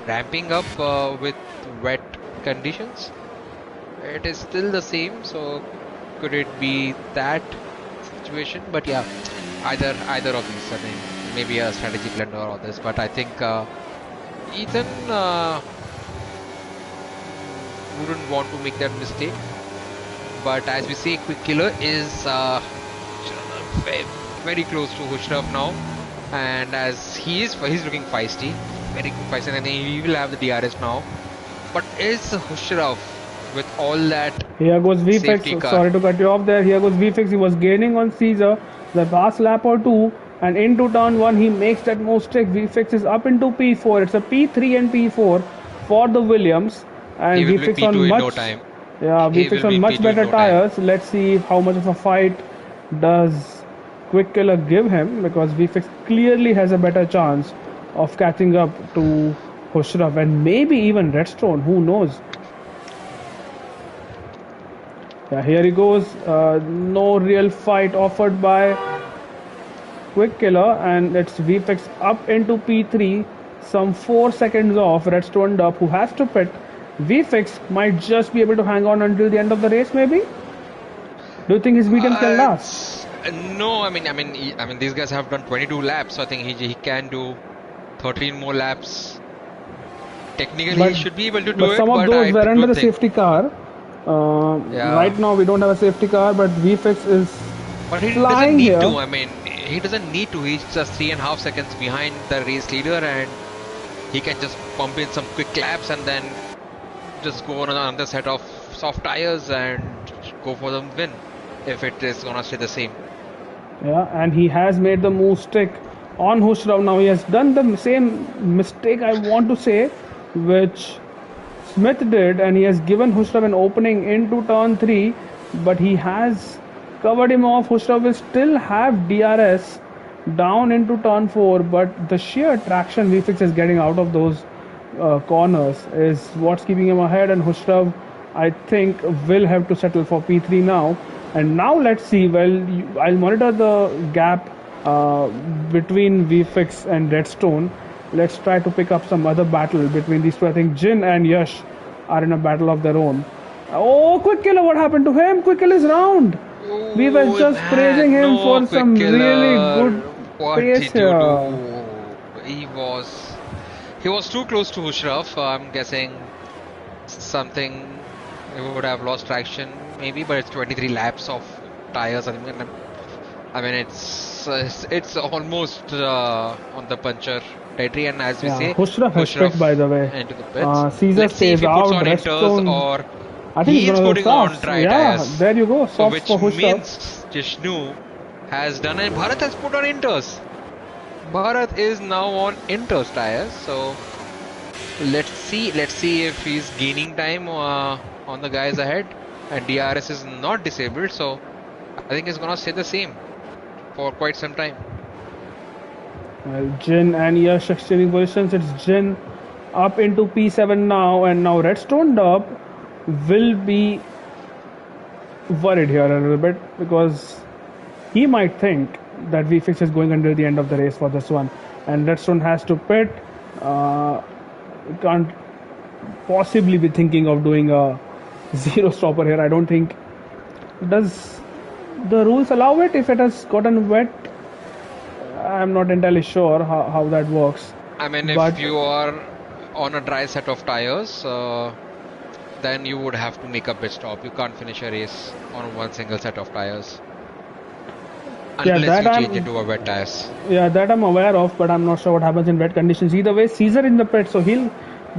ramping up with wet conditions? It is still the same, so could it be that situation? But yeah, either of these. I mean, maybe a strategy blunder or this, but I think Ethan wouldn't want to make that mistake. But as we say, Quick Killer is very, very close to Hushraf now, and as he's looking feisty, very feisty, and he will have the DRS now. But is Hushraf with all that here goes safety VFX. car? Sorry to cut you off there. Here goes VFX. He was gaining on Caesar the past lap or two, and into turn one he makes that mistake. VFX is up into P4. It's a P3 and P4 for the Williams, He and will be VFX on P2 in no much time. yeah He VFX will on be much P2 in better no time. tires. Let's see how much of a fight does Quick Killer give him, because VFX clearly has a better chance of catching up to Hushraf and maybe even Redstone. Who knows? Yeah, here he goes. No real fight offered by Quick Killer, and it's VFX up into P3, some 4 seconds off Redstone up, who has to pit. VFX might just be able to hang on until the end of the race, maybe? Do you think his mediums can last? No, I mean, these guys have done 22 laps, so I think he can do 13 more laps. Technically, But he should be able to do but it, some of but those I were under don't the think. safety car. Yeah, Right now we don't have a safety car, but VFX is but he doesn't flying need here. to. I mean, he doesn't need to. He's just 3.5 seconds behind the race leader, and he can just pump in some quick laps and then just go on another set of soft tires and go for the win if it is gonna stay the same. Yeah, and he has made the move stick on Husrav. Now he has done the same mistake, I want to say, which Smith did, and he has given Husrav an opening into turn 3, but he has covered him off. Husrav will still have DRS down into turn 4, but the sheer traction VFX is getting out of those corners is what's keeping him ahead, and Husrav, I think, will have to settle for P3 now. And now let's see. Well, I'll monitor the gap between VFX and Redstone. Let's try to pick up some other battle between these two. I think Jin and Yash are in a battle of their own. Oh, Quick Killer, what happened to him? Quick Killer is round. We were Oh just praising man, him no, for Quick some really good Killer. What pace did you here. do? He was too close to Hushraf. I'm guessing something he would have lost traction maybe, but it's 23 laps of tires. I mean it's almost on the puncture territory, and as we Yeah, say, Hushraf has Hushraf pit, by the way. into the pits. Caesar Let's see if stays he puts out. on inters Redstone, or I think he's he is going to go putting on softs. dry Yeah, tires. there you go. So Softs which for Hushraf. means Jishnu has done, and Bharat has put on inters. Bharat is now on inters tires. So let's see if he's gaining time on the guys ahead, and DRS is not disabled. So I think it's gonna stay the same for quite some time. Well, Jin and Yash exchanging positions. It's Jin up into P7 now, and now Redstone Dub will be worried here a little bit, because he might think that VFX is going until the end of the race for this one, and Redstone has to pit. Can't possibly be thinking of doing a zero stopper here. I don't think. Does the rules allow it if it has gotten wet? I'm not entirely sure how that works. I mean, But if you are on a dry set of tires, then you would have to make a pit stop. You can't finish a race on one single set of tires yeah, unless that you change I'm into a wet tires. yeah that I'm aware of, but I'm not sure what happens in wet conditions. Either way, Caesar in the pit, so he'll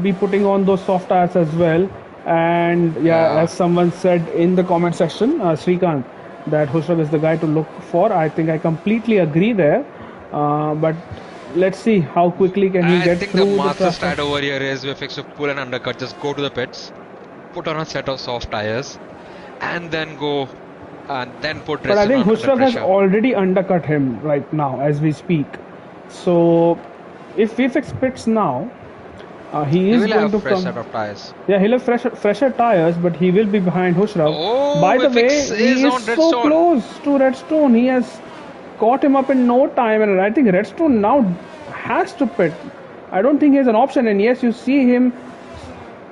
be putting on those soft tires as well. And yeah, Yeah. as someone said in the comment section, Srikanth, that Husrav is the guy to look for. I think I completely agree there. But let's see how quickly can he I get think the through the master traffic. strat over here is Vifix to pull an undercut, just go to the pits, put on a set of soft tires, and then go and then put But I Dresden think under Khusrav has pressure. already undercut him right now as we speak. So if Vifix pits now, he He is will going have to fresh come. set of tires. Yeah, he'll have fresher tires, but he will be behind Khusrav. Oh, By the way, Vifix is he is on so Redstone. close to Redstone. He has caught him up in no time, and I think Redstone now has to pit. I don't think he has an option. And yes, you see him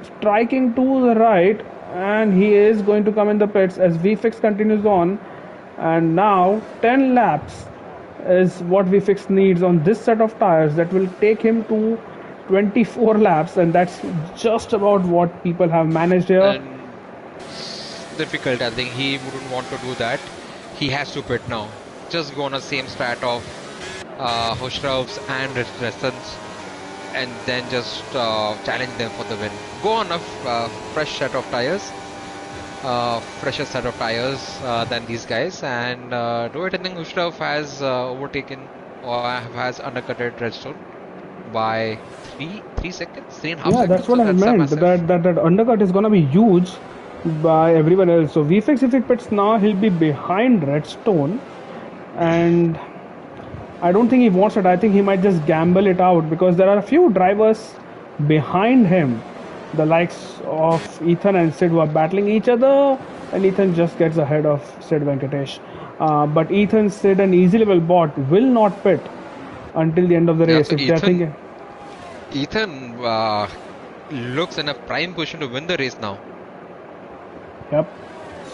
striking to the right, and he is going to come in the pits as VFix continues on. And now 10 laps is what VFix needs on this set of tires. That will take him to 24 laps, and that's just about what people have managed here. And difficult. I think he wouldn't want to do that. He has to pit now. Just go on a same strat of Hushravs and Resistance, and then just challenge them for the win. Go on a fresh set of tires, fresher set of tires than these guys, and do it. I think Hushrav has overtaken or has undercutted Redstone by 3 seconds, 3.5 Yeah, that's seconds. So what I that's a meant. massive. That undercut is gonna be huge by everyone else. So VFX if he pits now, he'll be behind Redstone, and I don't think he wants it. I think he might just gamble it out because there are a few drivers behind him, the likes of Ethan and Sid who are battling each other, and Ethan just gets ahead of Sid Venkatesh. But Ethan, Sid, and Easy Level Bot will not pit until the end of the Yeah, race so if they're thinking. Ethan looks in a prime position to win the race now. Yep.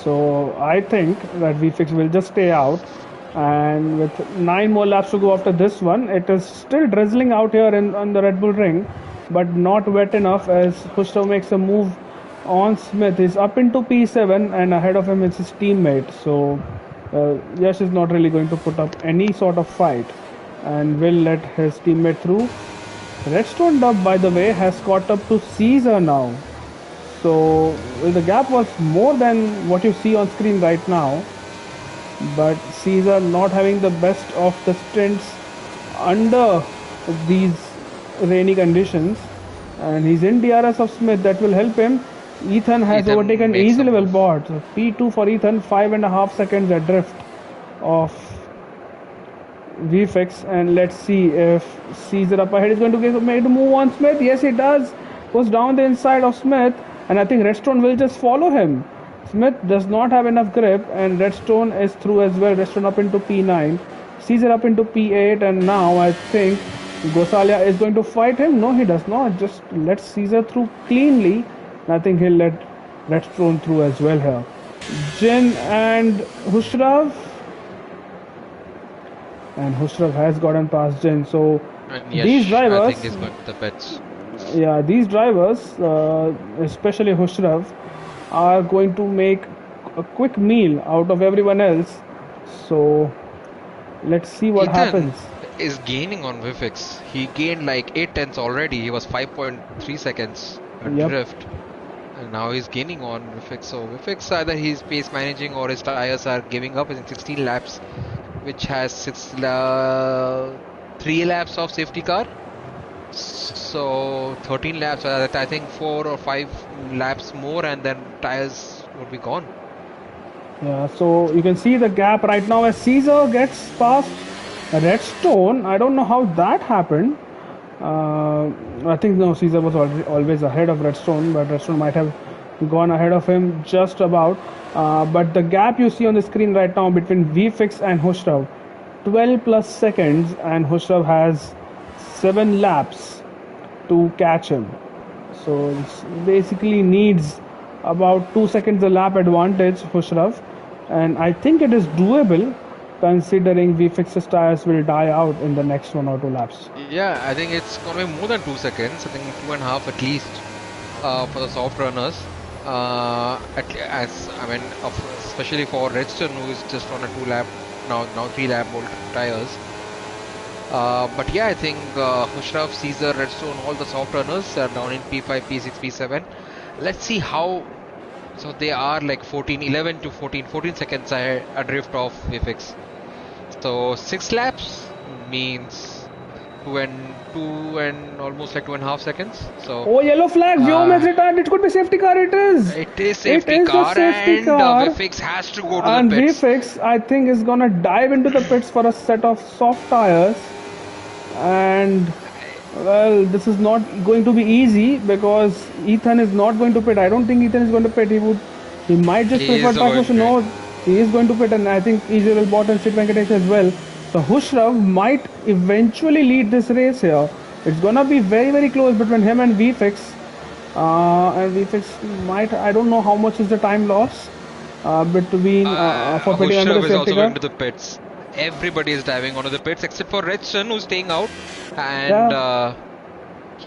So I think that VFix will just stay out. And with 9 more laps to go after this one, it is still drizzling out here on the Red Bull Ring, but not wet enough as Husto makes a move on Smith. He's up into P7 and ahead of him is his teammate. So Yash is not really going to put up any sort of fight and will let his teammate through. Redstone Dub, by the way, has caught up to Caesar now. So the gap was more than what you see on screen right now, but Caesar not having the best of the stints under these rainy conditions, and he's in DRS of Smith. That will help him. Ethan has Ethan overtaken makes easy a level move. bot. So P2 for Ethan, 5.5 seconds adrift of VFX, and let's see if Caesar up ahead is going to get made a move on Smith. Yes, he does. Goes down the inside of Smith, and I think Redstone will just follow him. Smith does not have enough grip, and Redstone is through as well. Redstone up into P9, Caesar up into P8, and now I think Gosalia is going to fight him. No, he does not. Just let Caesar through cleanly. I think he'll let Redstone through as well here. Jin and Hushrav, and Hushrav has gotten past Jin. So And these Yash, I drivers, think, is going to the pits. yeah, these drivers, especially Hushrav, are going to make a quick meal out of everyone else. So let's see what Ethan happens. is gaining on Vifix. He gained like 8 tenths already. He was 5.3 seconds Yep. adrift. And now he's gaining on Vifix. So Vifix, either he's pace managing or his tires are giving up in 16 laps, which has 3 laps of safety car. So 13 laps. I think 4 or 5 laps more, and then tires would be gone. Yeah, so you can see the gap right now as Caesar gets past Redstone. I don't know how that happened. I think no, Caesar was always ahead of Redstone, but Redstone might have gone ahead of him just about. But the gap you see on the screen right now between VFix and Hushrav, 12 plus seconds, and Hushrav has 7 laps to catch him. So basically needs about 2 seconds a lap advantage Hushrav, and I think it is doable considering VFX's tires will die out in the next 1 or 2 laps. Yeah, I think it's going to be more than 2 seconds. I think 2.5 at least for the soft runners. Especially for Redstone, who is just on a 2 lap now 3 lap old tires. But yeah, I think Hushrav, Caesar, Redstone, all the soft runners are down in P5, P6, P7. Let's see how. So they are like 11 to 14 seconds adrift of VFX. So 6 laps means two and almost like 2.5 seconds. So Oh, yellow flag. Vyom has uh, retired. It could be safety car. It is. it is It safety is the car, safety and car. Vifix has to go to the And pits. VFX, I think, is gonna dive into the pits for a set of soft tires. And well, this is not going to be easy because Ethan is not going to pit. I don't think Ethan is going to pit. He might just He prefer is track going position. to. No, he is going to pit, and I think Easy will bot and Sid Venkatesh as well. So Hushrav might eventually lead this race here. It's gonna be very close between him and VFX. And VFX might. I don't know how much is the time loss between for pitting under the Hushrav is safety also car. going to the pits. Everybody is diving onto the pits except for Redson, who's staying out, and Yeah.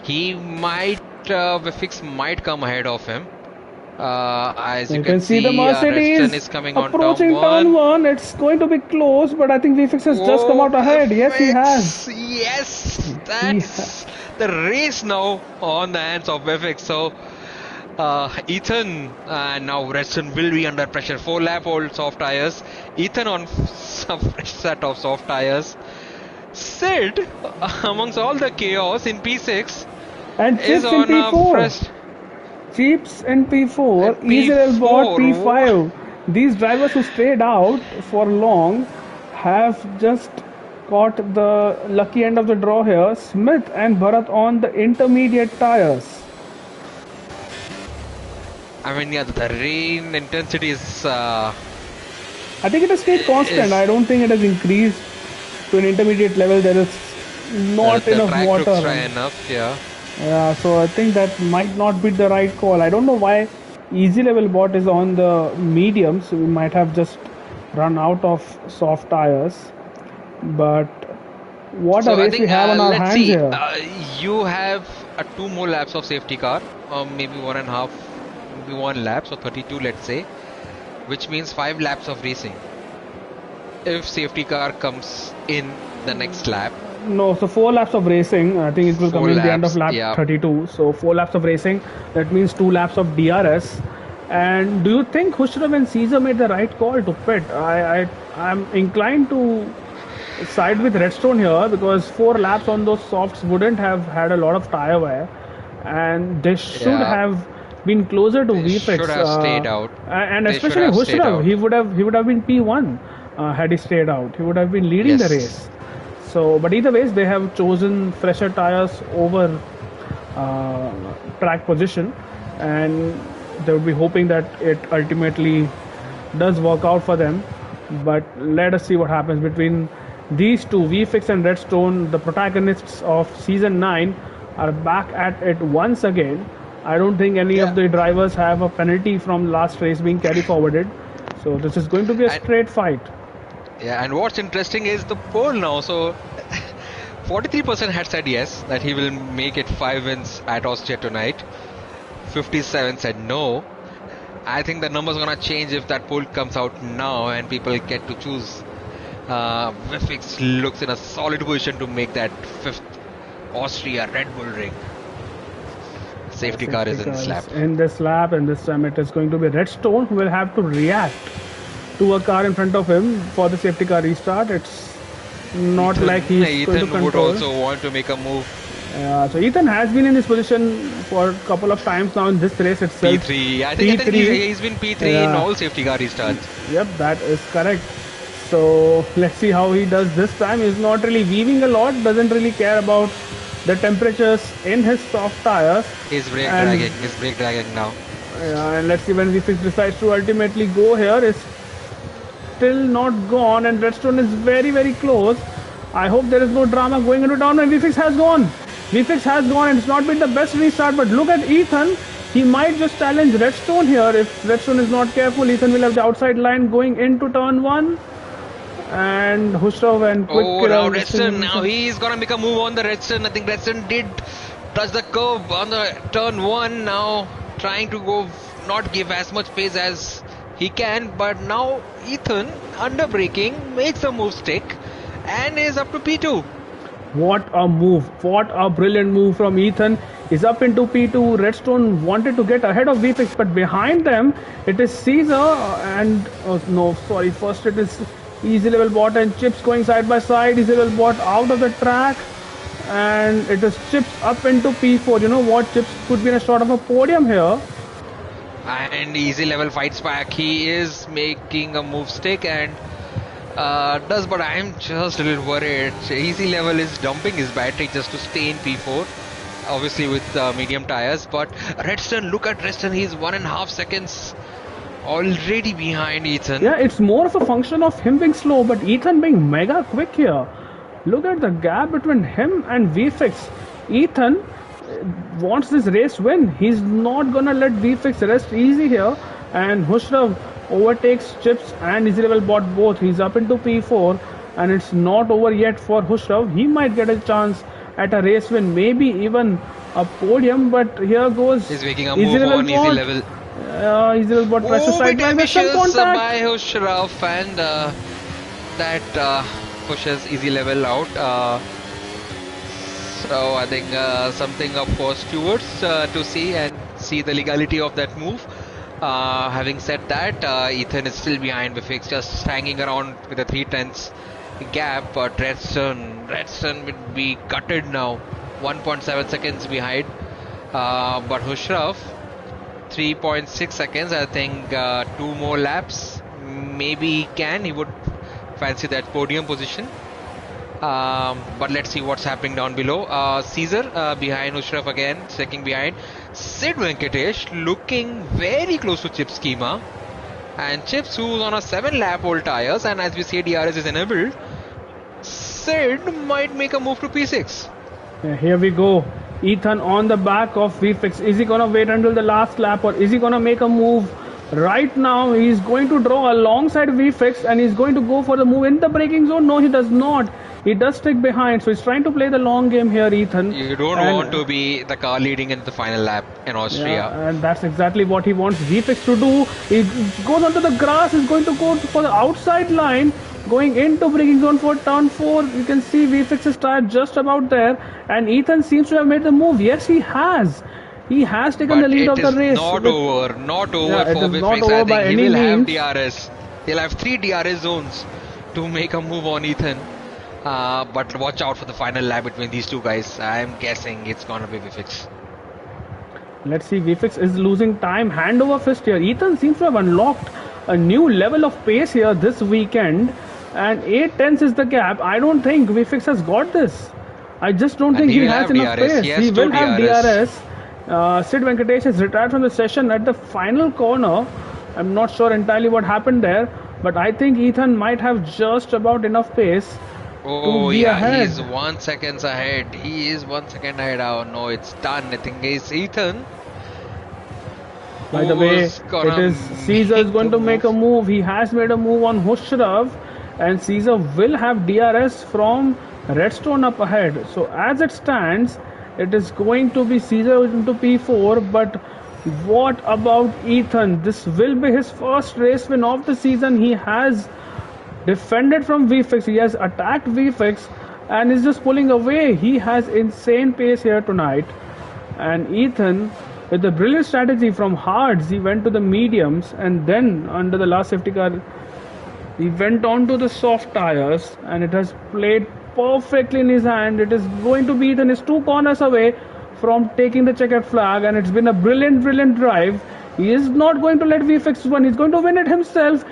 he might. Vifix might come ahead of him. As you You can can see the see, Redson Mercedes is coming on turn approaching turn one. one. It's going to be close, but I think VFX has just come Oh, out ahead. Yes, he has. FX! Yes, He that's the race now on the hands of FX. So, Ethan and now Redson will be under pressure. 4 lap old soft tires. Ethan on some fresh set of soft tires. Sid, amongst all the chaos in P6, and is Chips in on a P4. fresh Chips in P4. and Israel bought P4. P5. These drivers who stayed out for long have just caught the lucky end of the draw here. Smith and Bharat on the intermediate tires. I mean, yeah, the rain intensity I think it has stayed constant. I is don't think it has increased to an intermediate level. There is not the enough track looks dry water. enough. Yeah. Yeah, so I think that might not be the right call. I don't know why easy level bot is on the mediums. We might have just run out of soft tires. But what a So I race we think have on our let's hands see. here. You have 2 more laps of safety car, or maybe 1.5, maybe 1 lap, so 32, let's say, which means 5 laps of racing. If safety car comes in the next lap, No, so 4 laps of racing. I think it will come four in the end of laps, lap yeah. 32. So 4 laps of racing. That means 2 laps of DRS. And do you think Hushrav and Caesar made the right call to pit? I'm inclined to side with Redstone here because 4 laps on those softs wouldn't have had a lot of tire wear, and they should Yeah, have been closer to they should VFX. have stayed out. And They should especially have stayed Hushrav, out. he would have been P1 had he stayed out. He would have been leading the Yes. race. So, but either ways, they have chosen fresher tires over track position, and they would be hoping that it ultimately does work out for them. But let us see what happens between these two, VFX and Redstone. The protagonists of season 9 are back at it once again. I don't think any Yeah. of the drivers have a penalty from last race being carry forwarded, so this is going to be a And straight fight. yeah, and what's interesting is the poll now. So 43% had said yes, that he will make it 5 wins at Austria tonight. 57 said no. I think the number's gonna change if that poll comes out now and people get to choose. Vifix looks in a solid position to make that 5th Austria Red Bull ring. Safety car is in this lap. In this lap, and this time it is going to be Redstone who will have to react to a car in front of him for the safety car restart. It's not like he's going to Ethan would control. also want to make a move. So Ethan has been in this position for a couple of times now in this race itself. P3. I think he's been P3 in Yeah. all safety car restarts. Yep, that is correct. So let's see how he does this time. He's not really weaving a lot, doesn't really care about the temperatures in his soft tires. He's brake And- dragging now. And let's see when VFX decides to ultimately go here. It's still not gone, and Redstone is very close. I hope there is no drama going into down, and VFX has gone. VFX has gone, and it's not been the best restart, but look at Ethan. He might just challenge Redstone here. If Redstone is not careful, Ethan will have the outside line going into turn 1. And Hushrav and Quick Oh, Killer now are Redstone. missing- Now he's gonna make a move on the Redstone. I think Redstone did touch the curve on the turn 1. Now trying to go, not give as much pace as he can. But now Ethan, under braking, makes the move stick and is up to P2. What a move. What a brilliant move from Ethan. Is up into P2. Redstone wanted to get ahead of VFX, but behind them it is Caesar and no, sorry, first it is Easy Level Bot and Chips going side by side. Easy Level Bot out of the track, and it is chips up into P4. You know what? Chips could be in a sort of a podium here. And easy level fights back. He is making a move stick and does, but I'm just a little worried. Easy level is dumping his battery just to stay in P4. Obviously with medium tires, but Redstone, look at Redstone, he's 1.5 seconds already behind Ethan. Yeah, it's more of a function of him being slow, but Ethan being mega quick here. Look at the gap between him and VFix. Ethan wants this race win. He's not gonna let VFix rest easy here, and Hushrav overtakes Chips and Easy Level Bot both. He's up into P4, and it's not over yet for Hushrav. He might get a chance at a race win, maybe even a podium, but here goes He's making a move on easy level. Easy Level Bot presses sideline with some contact. By Hushrav, and that pushes easy level out. So I think something of for stewards to see and see the legality of that move. Having said that, Ethan is still behind Bifix, just hanging around with a 3/10 gap, but Redstone will be gutted now, 1.7 seconds behind. But Hushrav, 3.6 seconds. I think 2 more laps, maybe he would fancy that podium position. But let's see what's happening down below. Caesar behind Hushrav again, second behind. Sid Venkatesh looking very close to Chip's schema. And Chips, who's on a 7-lap old tires, and as we see DRS is enabled, Sid might make a move to P6. Yeah, here we go. Ethan on the back of VFix. Is he gonna wait until the last lap, or is he gonna make a move right now? He's going to draw alongside VFix, and he's going to go for the move in the braking zone. No, he does not. He does stick behind, so he's trying to play the long game here, Ethan. You don't want to be the car leading in the final lap in Austria. Yeah, and that's exactly what he wants VFix to do. He goes onto the grass, he's going to go for the outside line, going into braking zone for turn 4. You can see VFX's tire just about there, and Ethan seems to have made the move. Yes, he has. He has taken the lead of the race. Not over for VFX. I think he will have DRS. He'll have 3 DRS zones to make a move on Ethan. But watch out for the final lap between these two guys. I'm guessing it's gonna be VFX. Let's see, VFX is losing time. Hand over fist here. Ethan seems to have unlocked a new level of pace here this weekend, and 8/10 is the gap. I don't think VFX has got this. I just don't think he has enough pace. He will have DRS. Sid Venkatesh is retired from the session at the final corner. I'm not sure entirely what happened there, but I think Ethan might have just about enough pace. Oh yeah, he's 1 second ahead. He is 1 second ahead. Oh no, it's done. I think it's Ethan. By the way, it is Caesar is going to make a move. He has made a move on Hushrav, and Caesar will have DRS from Redstone up ahead. So as it stands, it is going to be Caesar into P4. But what about Ethan? This will be his first race win of the season. He has defended from VFX, he has attacked VFX, and is just pulling away. He has insane pace here tonight. And Ethan, with the brilliant strategy from hards, he went to the mediums, and then under the last safety car he went on to the soft tires, and it has played perfectly in his hand. It is going to be Ethan is 2 corners away from taking the checkered flag, and it's been a brilliant drive. He is not going to let VFX win. He's going to win it himself.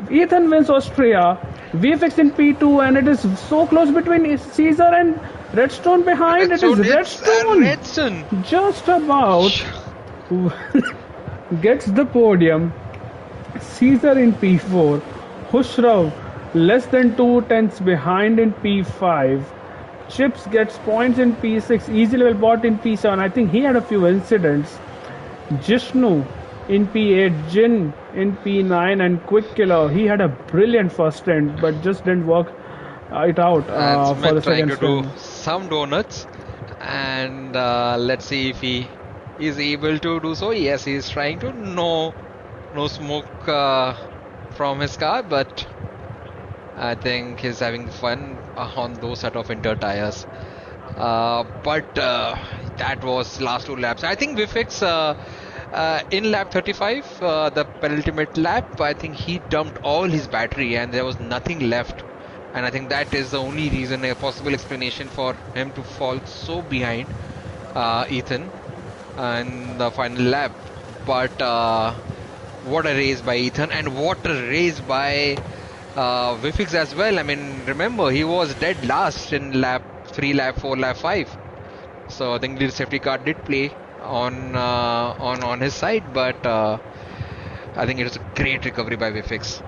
Ethan wins Austria, VFX in P2, and it is so close between Caesar and Redstone behind. It is Redstone just about gets the podium. Caesar in P4, Hushrav less than 2/10 behind in P5. Chips gets points in P6, Easy Level Bot in P7. I think he had a few incidents. Jishnu in P8, Jin in P9, and Quick Killer, he had a brilliant first stint but just didn't work it out for the second stint. Trying to do some donuts, and let's see if he is able to do so. Yes, he is trying to. No smoke from his car, but I think he's having fun on those set of inter tires. But that was last 2 laps. I think VFX in lap 35, the penultimate lap, I think he dumped all his battery and there was nothing left And I think that is the only reason, a possible explanation for him to fall so behind Ethan in the final lap. But what a race by Ethan, and what a race by Vifix as well. I mean, remember, he was dead last in lap 3, lap 4, lap 5. So I think the safety car did play on his side, but I think it was a great recovery by Vifix.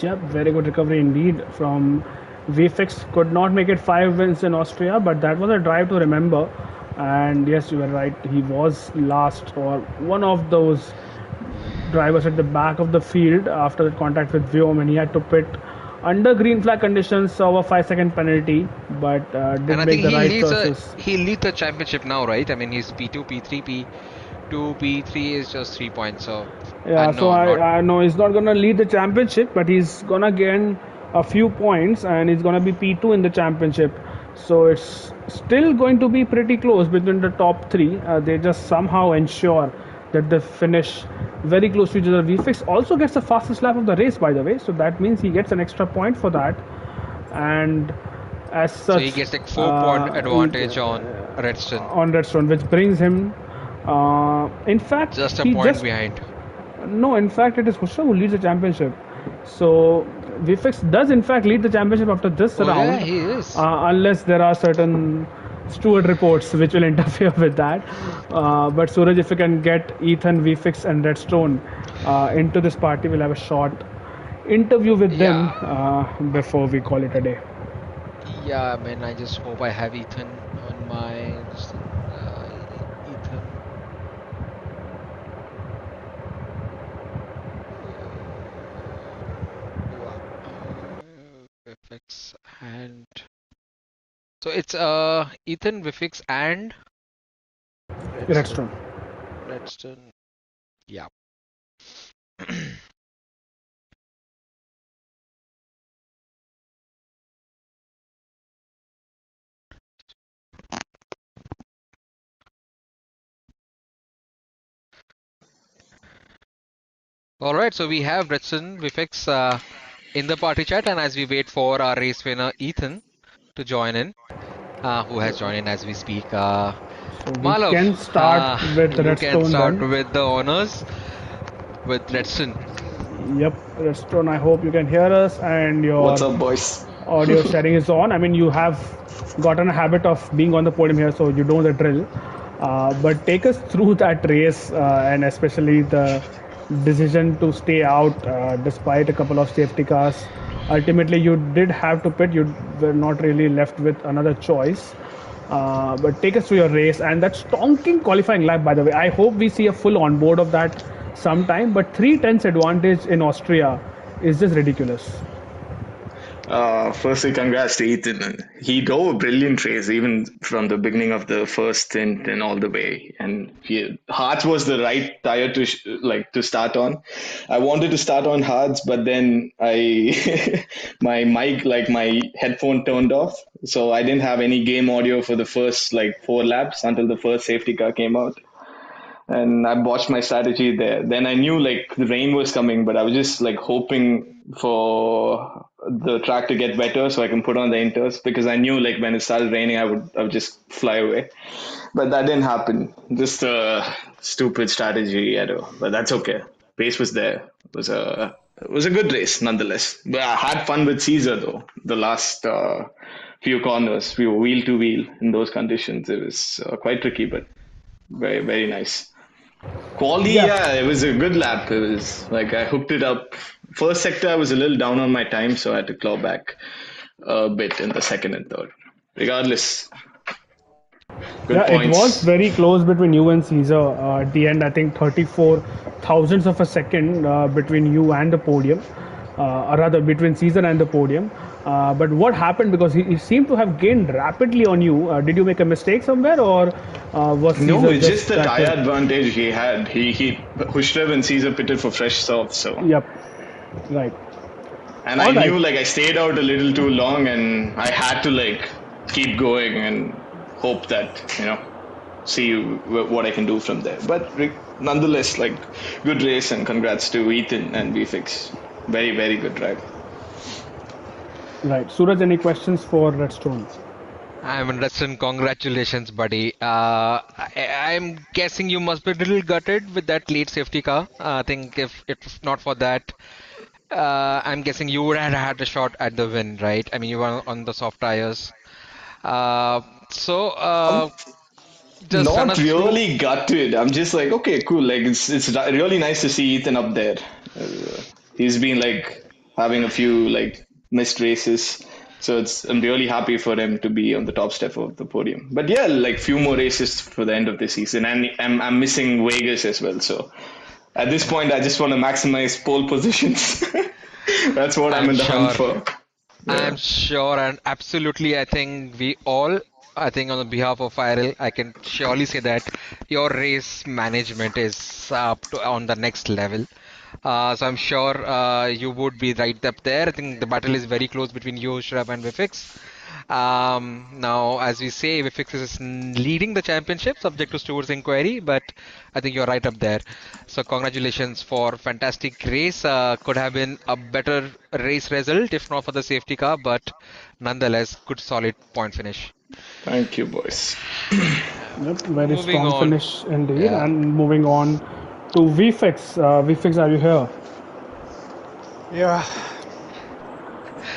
Yep, very good recovery indeed from VFX. Could not make it 5 wins in Austria, but that was a drive to remember. And yes, you were right. He was last, or one of those drivers at the back of the field after the contact with Viom, and he had to pit under green flag conditions, saw a 5 second penalty, but And did I make think the right choices. he leads the championship now, right? I mean, he's P2, P3, P2, P3 is just 3 points. So, Yeah, and so no, not. I know he's not gonna lead the championship, but he's gonna gain a few points, and he's gonna be P2 in the championship. So it's still going to be pretty close between the top three. They just somehow ensure that they finish very close to each other. VFix also gets the fastest lap of the race, by the way, so that means he gets an extra point for that. And as So he such, gets like 4 point advantage on Redstone, on Redstone, which brings him. In fact, just a he point just behind. no, in fact, it is Husha who leads the championship. So VFX does in fact lead the championship after this Oh yeah, round, he is. unless there are certain steward reports which will interfere with that. But Suraj, if you can get Ethan, VFX, and Redstone into this party, we'll have a short interview with them Yeah, before we call it a day. yeah. I mean, I just hope I have Ethan on my this thing. Ethan. Vifix and so it's Ethan, Vifix and Redstone. Redstone. Redstone. Yeah. All right, so we have Redstone, Vifix in the party chat, and as we wait for our race winner Ethan to join in, who has joined in as we speak. So we Malav, can start with you can Redstone start then. with the honors with Redstone. Yep, Redstone. I hope you can hear us and What's your up, boys? audio sharing is on. I mean, you have gotten a habit of being on the podium here, so you know the drill. But take us through that race and especially the decision to stay out despite a couple of safety cars. Ultimately, you did have to pit. You were not really left with another choice. But take us through your race and that stonking qualifying lap, by the way. I hope we see a full onboard of that sometime. But 3 tenths advantage in Austria is just ridiculous. Firstly, congrats to Ethan. He drove a brilliant race, even from the beginning of the first stint and all the way. And hards was the right tire to to start on. I wanted to start on hards, but then I my mic, like my headphone, turned off, so I didn't have any game audio for the first like 4 laps until the first safety car came out. And I botched my strategy there. Then I knew like the rain was coming, but I was just like hoping for the track to get better so I can put on the inters, because I knew like when it started raining, I would just fly away. But that didn't happen. Just a stupid strategy, I know. But that's okay. Pace was there. It was a good race nonetheless. But I had fun with Caesar though. The last few corners, we were wheel to wheel in those conditions. It was quite tricky, but very very nice. Quali, Yeah, yeah, it was a good lap. It was like I hooked it up. First sector, I was a little down on my time, so I had to claw back a bit in the second and third. Regardless, good yeah, it was points. very close between you and Caesar. At the end, I think 34 thousandths of a second between you and the podium, or rather between Caesar and the podium. But what happened, because he seemed to have gained rapidly on you? Did you make a mistake somewhere, or was No, Caesar it's just just the that tire quick? advantage he had. He Hushrev and Caesar pitted for fresh softs, so Yep, right. and I All right. knew like I stayed out a little too long, and I had to like keep going and hope that see what I can do from there. But nonetheless, like good race and congrats to Ethan and VFix. Very very good drive. Right. Suraj, any questions for Redstone? I'm interested. Congratulations, buddy. I'm guessing you must be a little gutted with that late safety car. I think if it's not for that, I'm guessing you would have had a shot at the win, right? I mean, you were on the soft tires. Uh, so, I'm just run not us through. really gutted. I'm just like, okay, cool. Like it's really nice to see Ethan up there. He's been like having a few like missed races, so it's I'm really happy for him to be on the top step of the podium. But yeah, like few more races for the end of the season, and I'm missing Vegas as well. So at this point, I just want to maximize pole positions. That's what I'm I'm in the hunt sure. for. I'm Yeah. sure, and absolutely, I think we all, I think on the behalf of Viral, I can surely say that your race management is up to on the next level. So I'm sure you would be right up there. I think the battle is very close between you, Shrab, and Vifix. Now, as we say, Vifix is leading the championship, subject to Stewart's inquiry, but I think you're right up there. So congratulations for fantastic race. Could have been a better race result if not for the safety car, but nonetheless, good solid point finish. Thank you, boys. Yep, very Moving strong on. finish indeed. Yeah. And moving on to VFX. VFX, are you here? Yeah,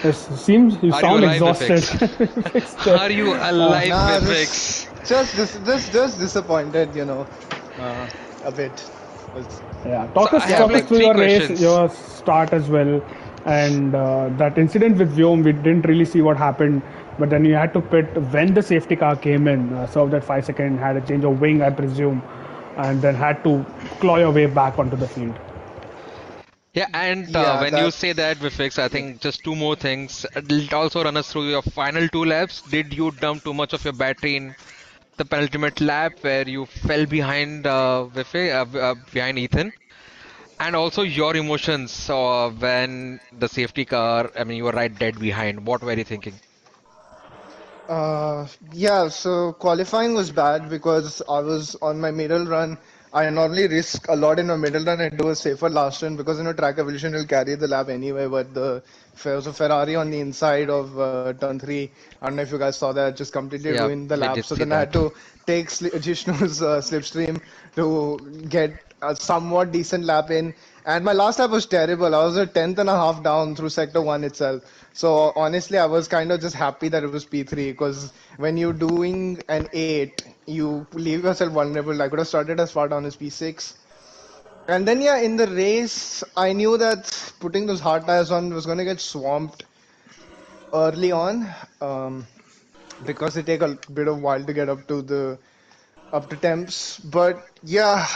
It seems you Are you sound alive, exhausted. Vifix? VFX, Are you alive, nah, Vifix? just disappointed, a bit. Was yeah, So talk I us yeah, have talk us like but through three your race, questions. your start as well, and that incident with Vyom. We didn't really see what happened, but then you had to pit when the safety car came in. Served that 5 second, had a change of wing, I presume, and then had to claw your way back onto the field. Yeah, and yeah, when you that say that, Vifix, I yeah. think just two more things. Also run us through your final two laps. Did you dump too much of your battery in the penultimate lap where you fell behind behind Ethan? And also your emotions when the safety car, I mean, you were right dead behind. What were you thinking? Yeah, so qualifying was bad because I was on my middle run. I normally risk a lot in my middle run and do a safer last run because track evolution will carry the lap anyway. But there was a Ferrari on the inside of turn three. I don't know if you guys saw that, just completely Yeah, ruined the we lap. did So see then I had that. to take Jishnu's slipstream to get a somewhat decent lap in. And my last lap was terrible. I was a tenth and a half down through sector one itself. So honestly, I was kind of just happy that it was P3 because when you're doing an 8, you leave yourself vulnerable. I could have started as far down as P6. And then, yeah, in the race, I knew that putting those hard tires on was going to get swamped early on because they take a bit of while to get up to temps. But yeah,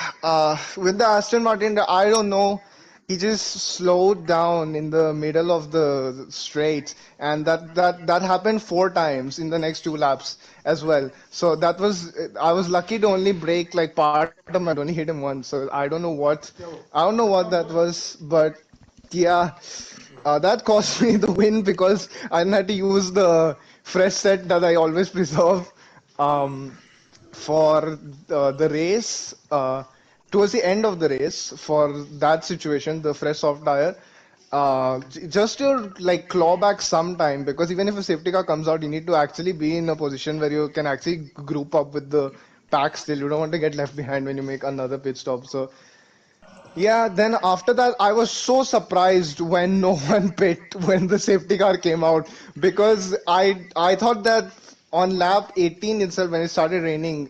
with the Aston Martin, I don't know. He just slowed down in the middle of the straight, and that happened four times in the next two laps as well. So that was I was lucky to only break like part of my bike, only hit him once. So I don't know what that was, but yeah, that cost me the win because I didn't have to use the fresh set that I always preserve. Um, for the race, towards the end of the race, for that situation, the fresh soft tire, just to like claw back some time because even if a safety car comes out, you need to actually be in a position where you can actually group up with the pack still. You don't want to get left behind when you make another pit stop. So yeah, then after that, I was so surprised when no one pit when the safety car came out because I thought that on lap 18 itself when it started raining,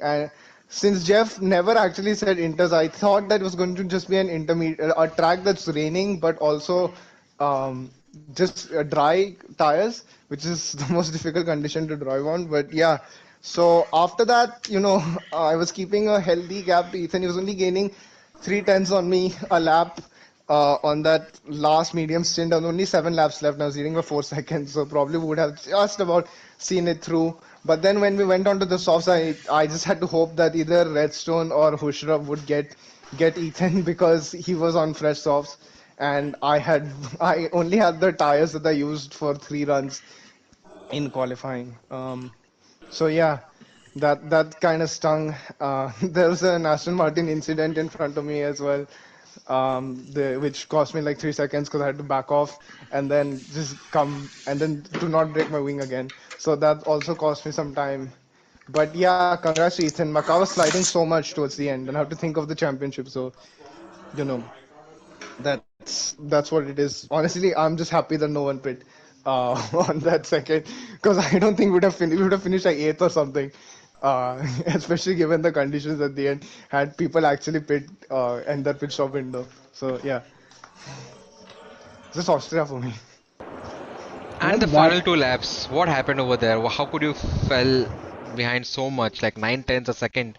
since Jeff never actually said inters, I thought that it was going to just be an intermediate a track that's raining but also just dry tires, which is the most difficult condition to drive on. But yeah, so after that, I was keeping a healthy gap to Ethan. He was only gaining 3 tenths on me a lap on that last medium stint. There was only 7 laps left. And I was leading by 4 seconds, so probably would have just about seen it through. But then when we went on to the softs, I just had to hope that either Redstone or Hushrab would get Ethan because he was on fresh softs, and I only had the tires that I used for 3 runs in qualifying. So yeah, that kind of stung. There was an Aston Martin incident in front of me as well. which cost me like 3 seconds because I had to back off and then just come and then to not break my wing again. So that also cost me some time. But yeah, congrats to Ethan. My car was sliding so much towards the end, and I have to think of the championship. So you know, that's what it is. Honestly, I'm just happy that no one pit on that second because I don't think we would have finished like eighth or something. Especially given the conditions at the end, had people actually pit in that pit stop window. So yeah, just Austria for me. And Well, the that final two laps, what happened over there? How could you fell behind so much, like 9 tenths a second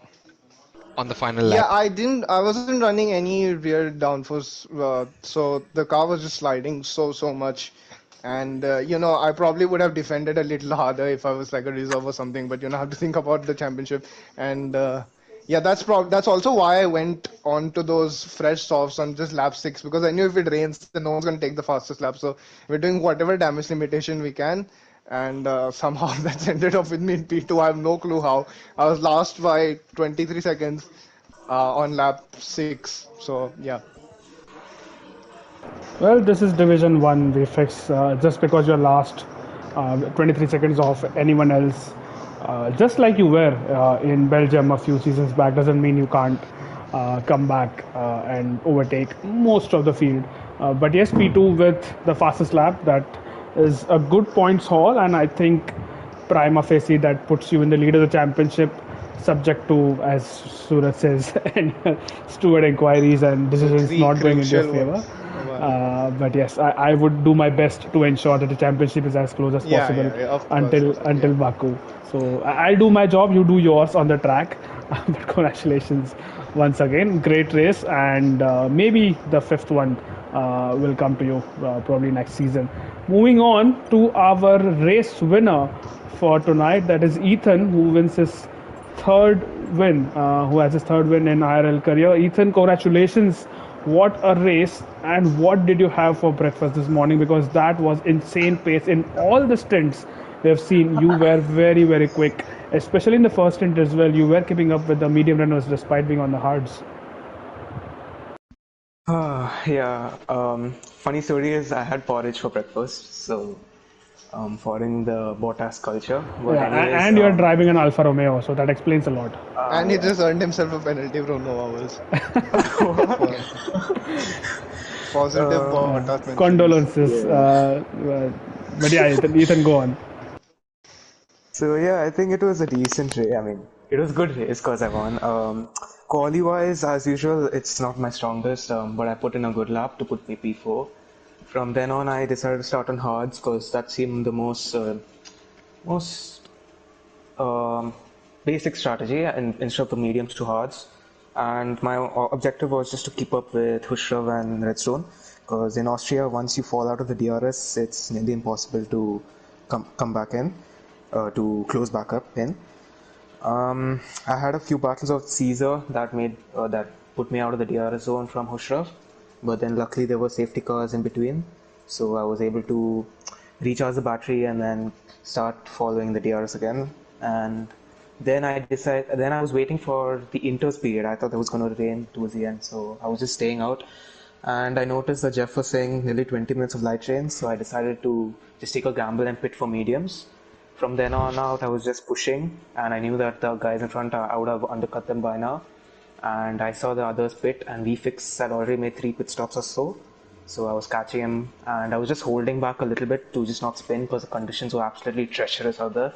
on the final Yeah, lap? I wasn't running any rear downforce, so the car was just sliding so much. And I probably would have defended a little harder if I was like a reserve or something. But I have to think about the championship. And yeah, that's also why I went on to those fresh softs on just lap six because I knew if it rains, then no one's gonna take the fastest lap. So we're doing whatever damage limitation we can. And somehow that's ended up with me in P2. I have no clue how. I was last by 23 seconds on lap six. So yeah. Well, this is Division 1 VFX. Just because you're last 23 seconds off anyone else, just like you were in Belgium a few seasons back, doesn't mean you can't come back and overtake most of the field. But yes, P2 with the fastest lap, that is a good points haul, and I think prima facie that puts you in the lead of the championship, subject to, as Suraj says, and steward inquiries and The decisions three not going in your crucial favor. ones. Well, But yes, I would do my best to ensure that the championship is as close as yeah, possible yeah, yeah, of course, until of course, yeah. Baku. So I'll do my job. You do yours on the track. But congratulations once again. Great race, and maybe the fifth one will come to you probably next season. Moving on to our race winner for tonight, that is Ethan, who wins his third who has his third win in IRL career. Ethan, congratulations. What a race, and what did you have for breakfast this morning? Because that was insane pace in all the stints we have seen. You were very, very quick, especially in the first stint as well. You were keeping up with the medium runners despite being on the hards. Yeah. Funny story is I had porridge for breakfast, so following the Bottas culture. But Yeah, anyways, and you are driving an Alfa Romeo, so that explains a lot. And he yeah. just earned himself a penalty from no hours for positive Bottas mentions. Condolences. Yeah. But yeah, Ethan, go on. So yeah, I think it was a decent race. I mean, it was good race because I won. Quali wise, as usual, it's not my strongest, but I put in a good lap to put me P4. From then on, I decided to start on hards because that seemed the most basic strategy instead of the mediums to hards. And my objective was just to keep up with Hushrov and Redstone because in Austria, once you fall out of the DRS, it's nearly impossible to come back in, to close back up in. I had a few battles of Caesar that put me out of the DRS zone from Hushrov, but then luckily there were safety cars in between, so I was able to recharge the battery and then start following the DRS again. And then I was waiting for the inters period. I thought it was going to rain towards the end, so I was just staying out. And I noticed that Jeff was saying nearly 20 minutes of light rain, so I decided to just take a gamble and pit for mediums. From then on out, I was just pushing, and I knew that the guys in front, I would have undercut them by now. And I saw the others pit, and VFix had already made 3 pit stops or so. So I was catching him, and I was just holding back a little bit to just not spin because the conditions were absolutely treacherous out there.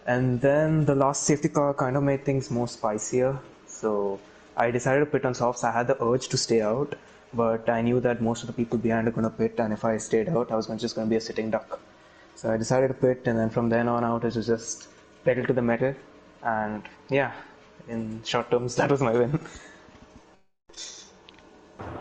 And then the last safety car kind of made things more spicier. So I decided to pit on softs. I had the urge to stay out, but I knew that most of the people behind are going to pit, and if I stayed out, I was just going to be a sitting duck. So I decided to pit, and then from then on out, it was just pedal to the metal. And yeah, in short terms, that was my win.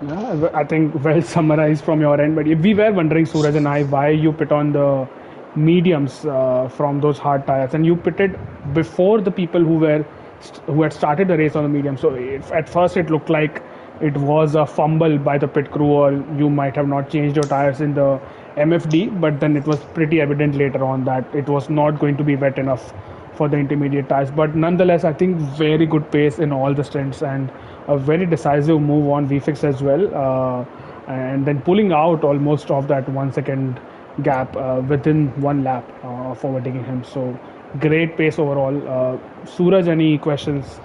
Yeah, I think well summarized from your end. But we were wondering, Suraj and I, why you pit on the mediums from those hard tires, and you pitted before the people who had started the race on the medium. So at first it looked like it was a fumble by the pit crew, or you might have not changed your tires in the MFD. But then it was pretty evident later on that it was not going to be wet enough for the intermediate tires. But nonetheless, I think very good pace in all the stints and a very decisive move on VFix as well. And then pulling out almost of that 1 second gap within one lap of overtaking him. So great pace overall. Suraj, any questions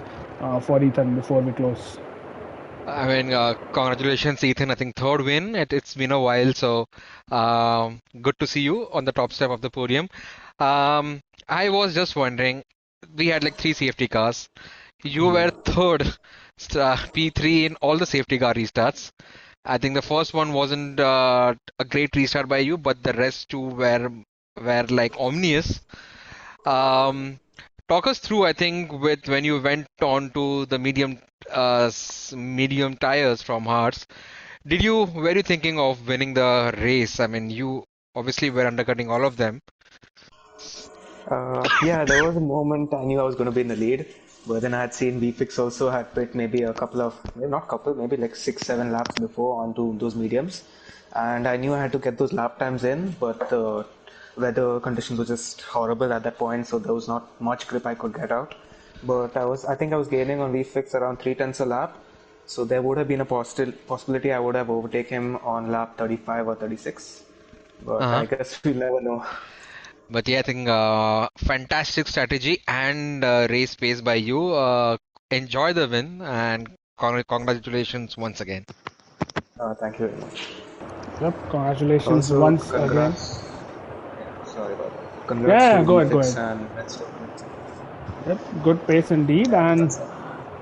for Ethan before we close? I mean, congratulations, Ethan. I think third win. It's been a while, so good to see you on the top step of the podium. I was just wondering, we had like three safety cars. You were third, P3 in all the safety car restarts. I think the first one wasn't a great restart by you, but the rest two were like ominous. Um, Talk us through, I think, with when you went on to the medium tires from Hearts. Were you thinking of winning the race? I mean, you obviously were undercutting all of them. Yeah, there was a moment I knew I was going to be in the lead, but then I had seen VFix also had put maybe a couple of, not couple, maybe like 6, 7 laps before onto those mediums, and I knew I had to get those lap times in, but the weather conditions were just horrible at that point, so there was not much grip I could get out. But I think I was gaining on VFix around 3 tenths a lap, so there would have been a possibility I would have overtaken him on lap 35 or 36, but I Uh-huh. guess we'll never know. But yeah, I think fantastic strategy and race pace by you. Enjoy the win and congratulations once again. Thank you very much. Yep, congratulations Also, once again. congrats. Yeah, sorry about that. Congrats Yeah, to go ahead, go VFix ahead. and Redstone. Yep, good pace indeed, Yeah, and that's it.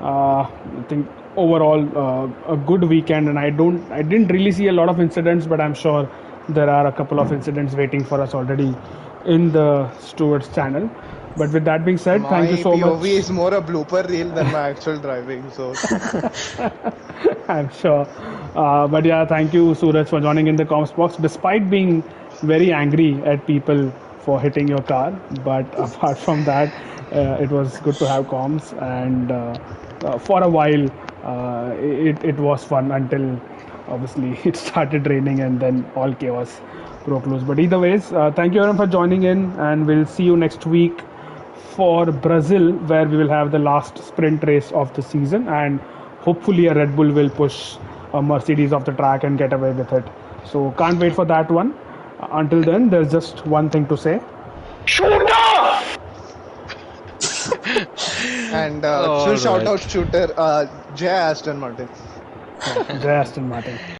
I think overall a good weekend. And I didn't really see a lot of incidents, but I'm sure there are a couple of incidents waiting for us already in the Stewards channel. But with that being said, thank you My so much. POV is more a blooper reel than my actual driving. So I'm sure. But yeah, thank you, Suraj, for joining in the comms box, despite being very angry at people for hitting your car. But apart from that, it was good to have comms, and for a while, it was fun until obviously it started raining and then all chaos broke loose. But either ways, thank you everyone for joining in, and we'll see you next week for Brazil, where we will have the last sprint race of the season, and hopefully a Red Bull will push a Mercedes off the track and get away with it. So can't wait for that one. Until then, there's just one thing to say. and All should shout out right. shooter Jay Aston Martin. Yeah, Jay Aston Martin.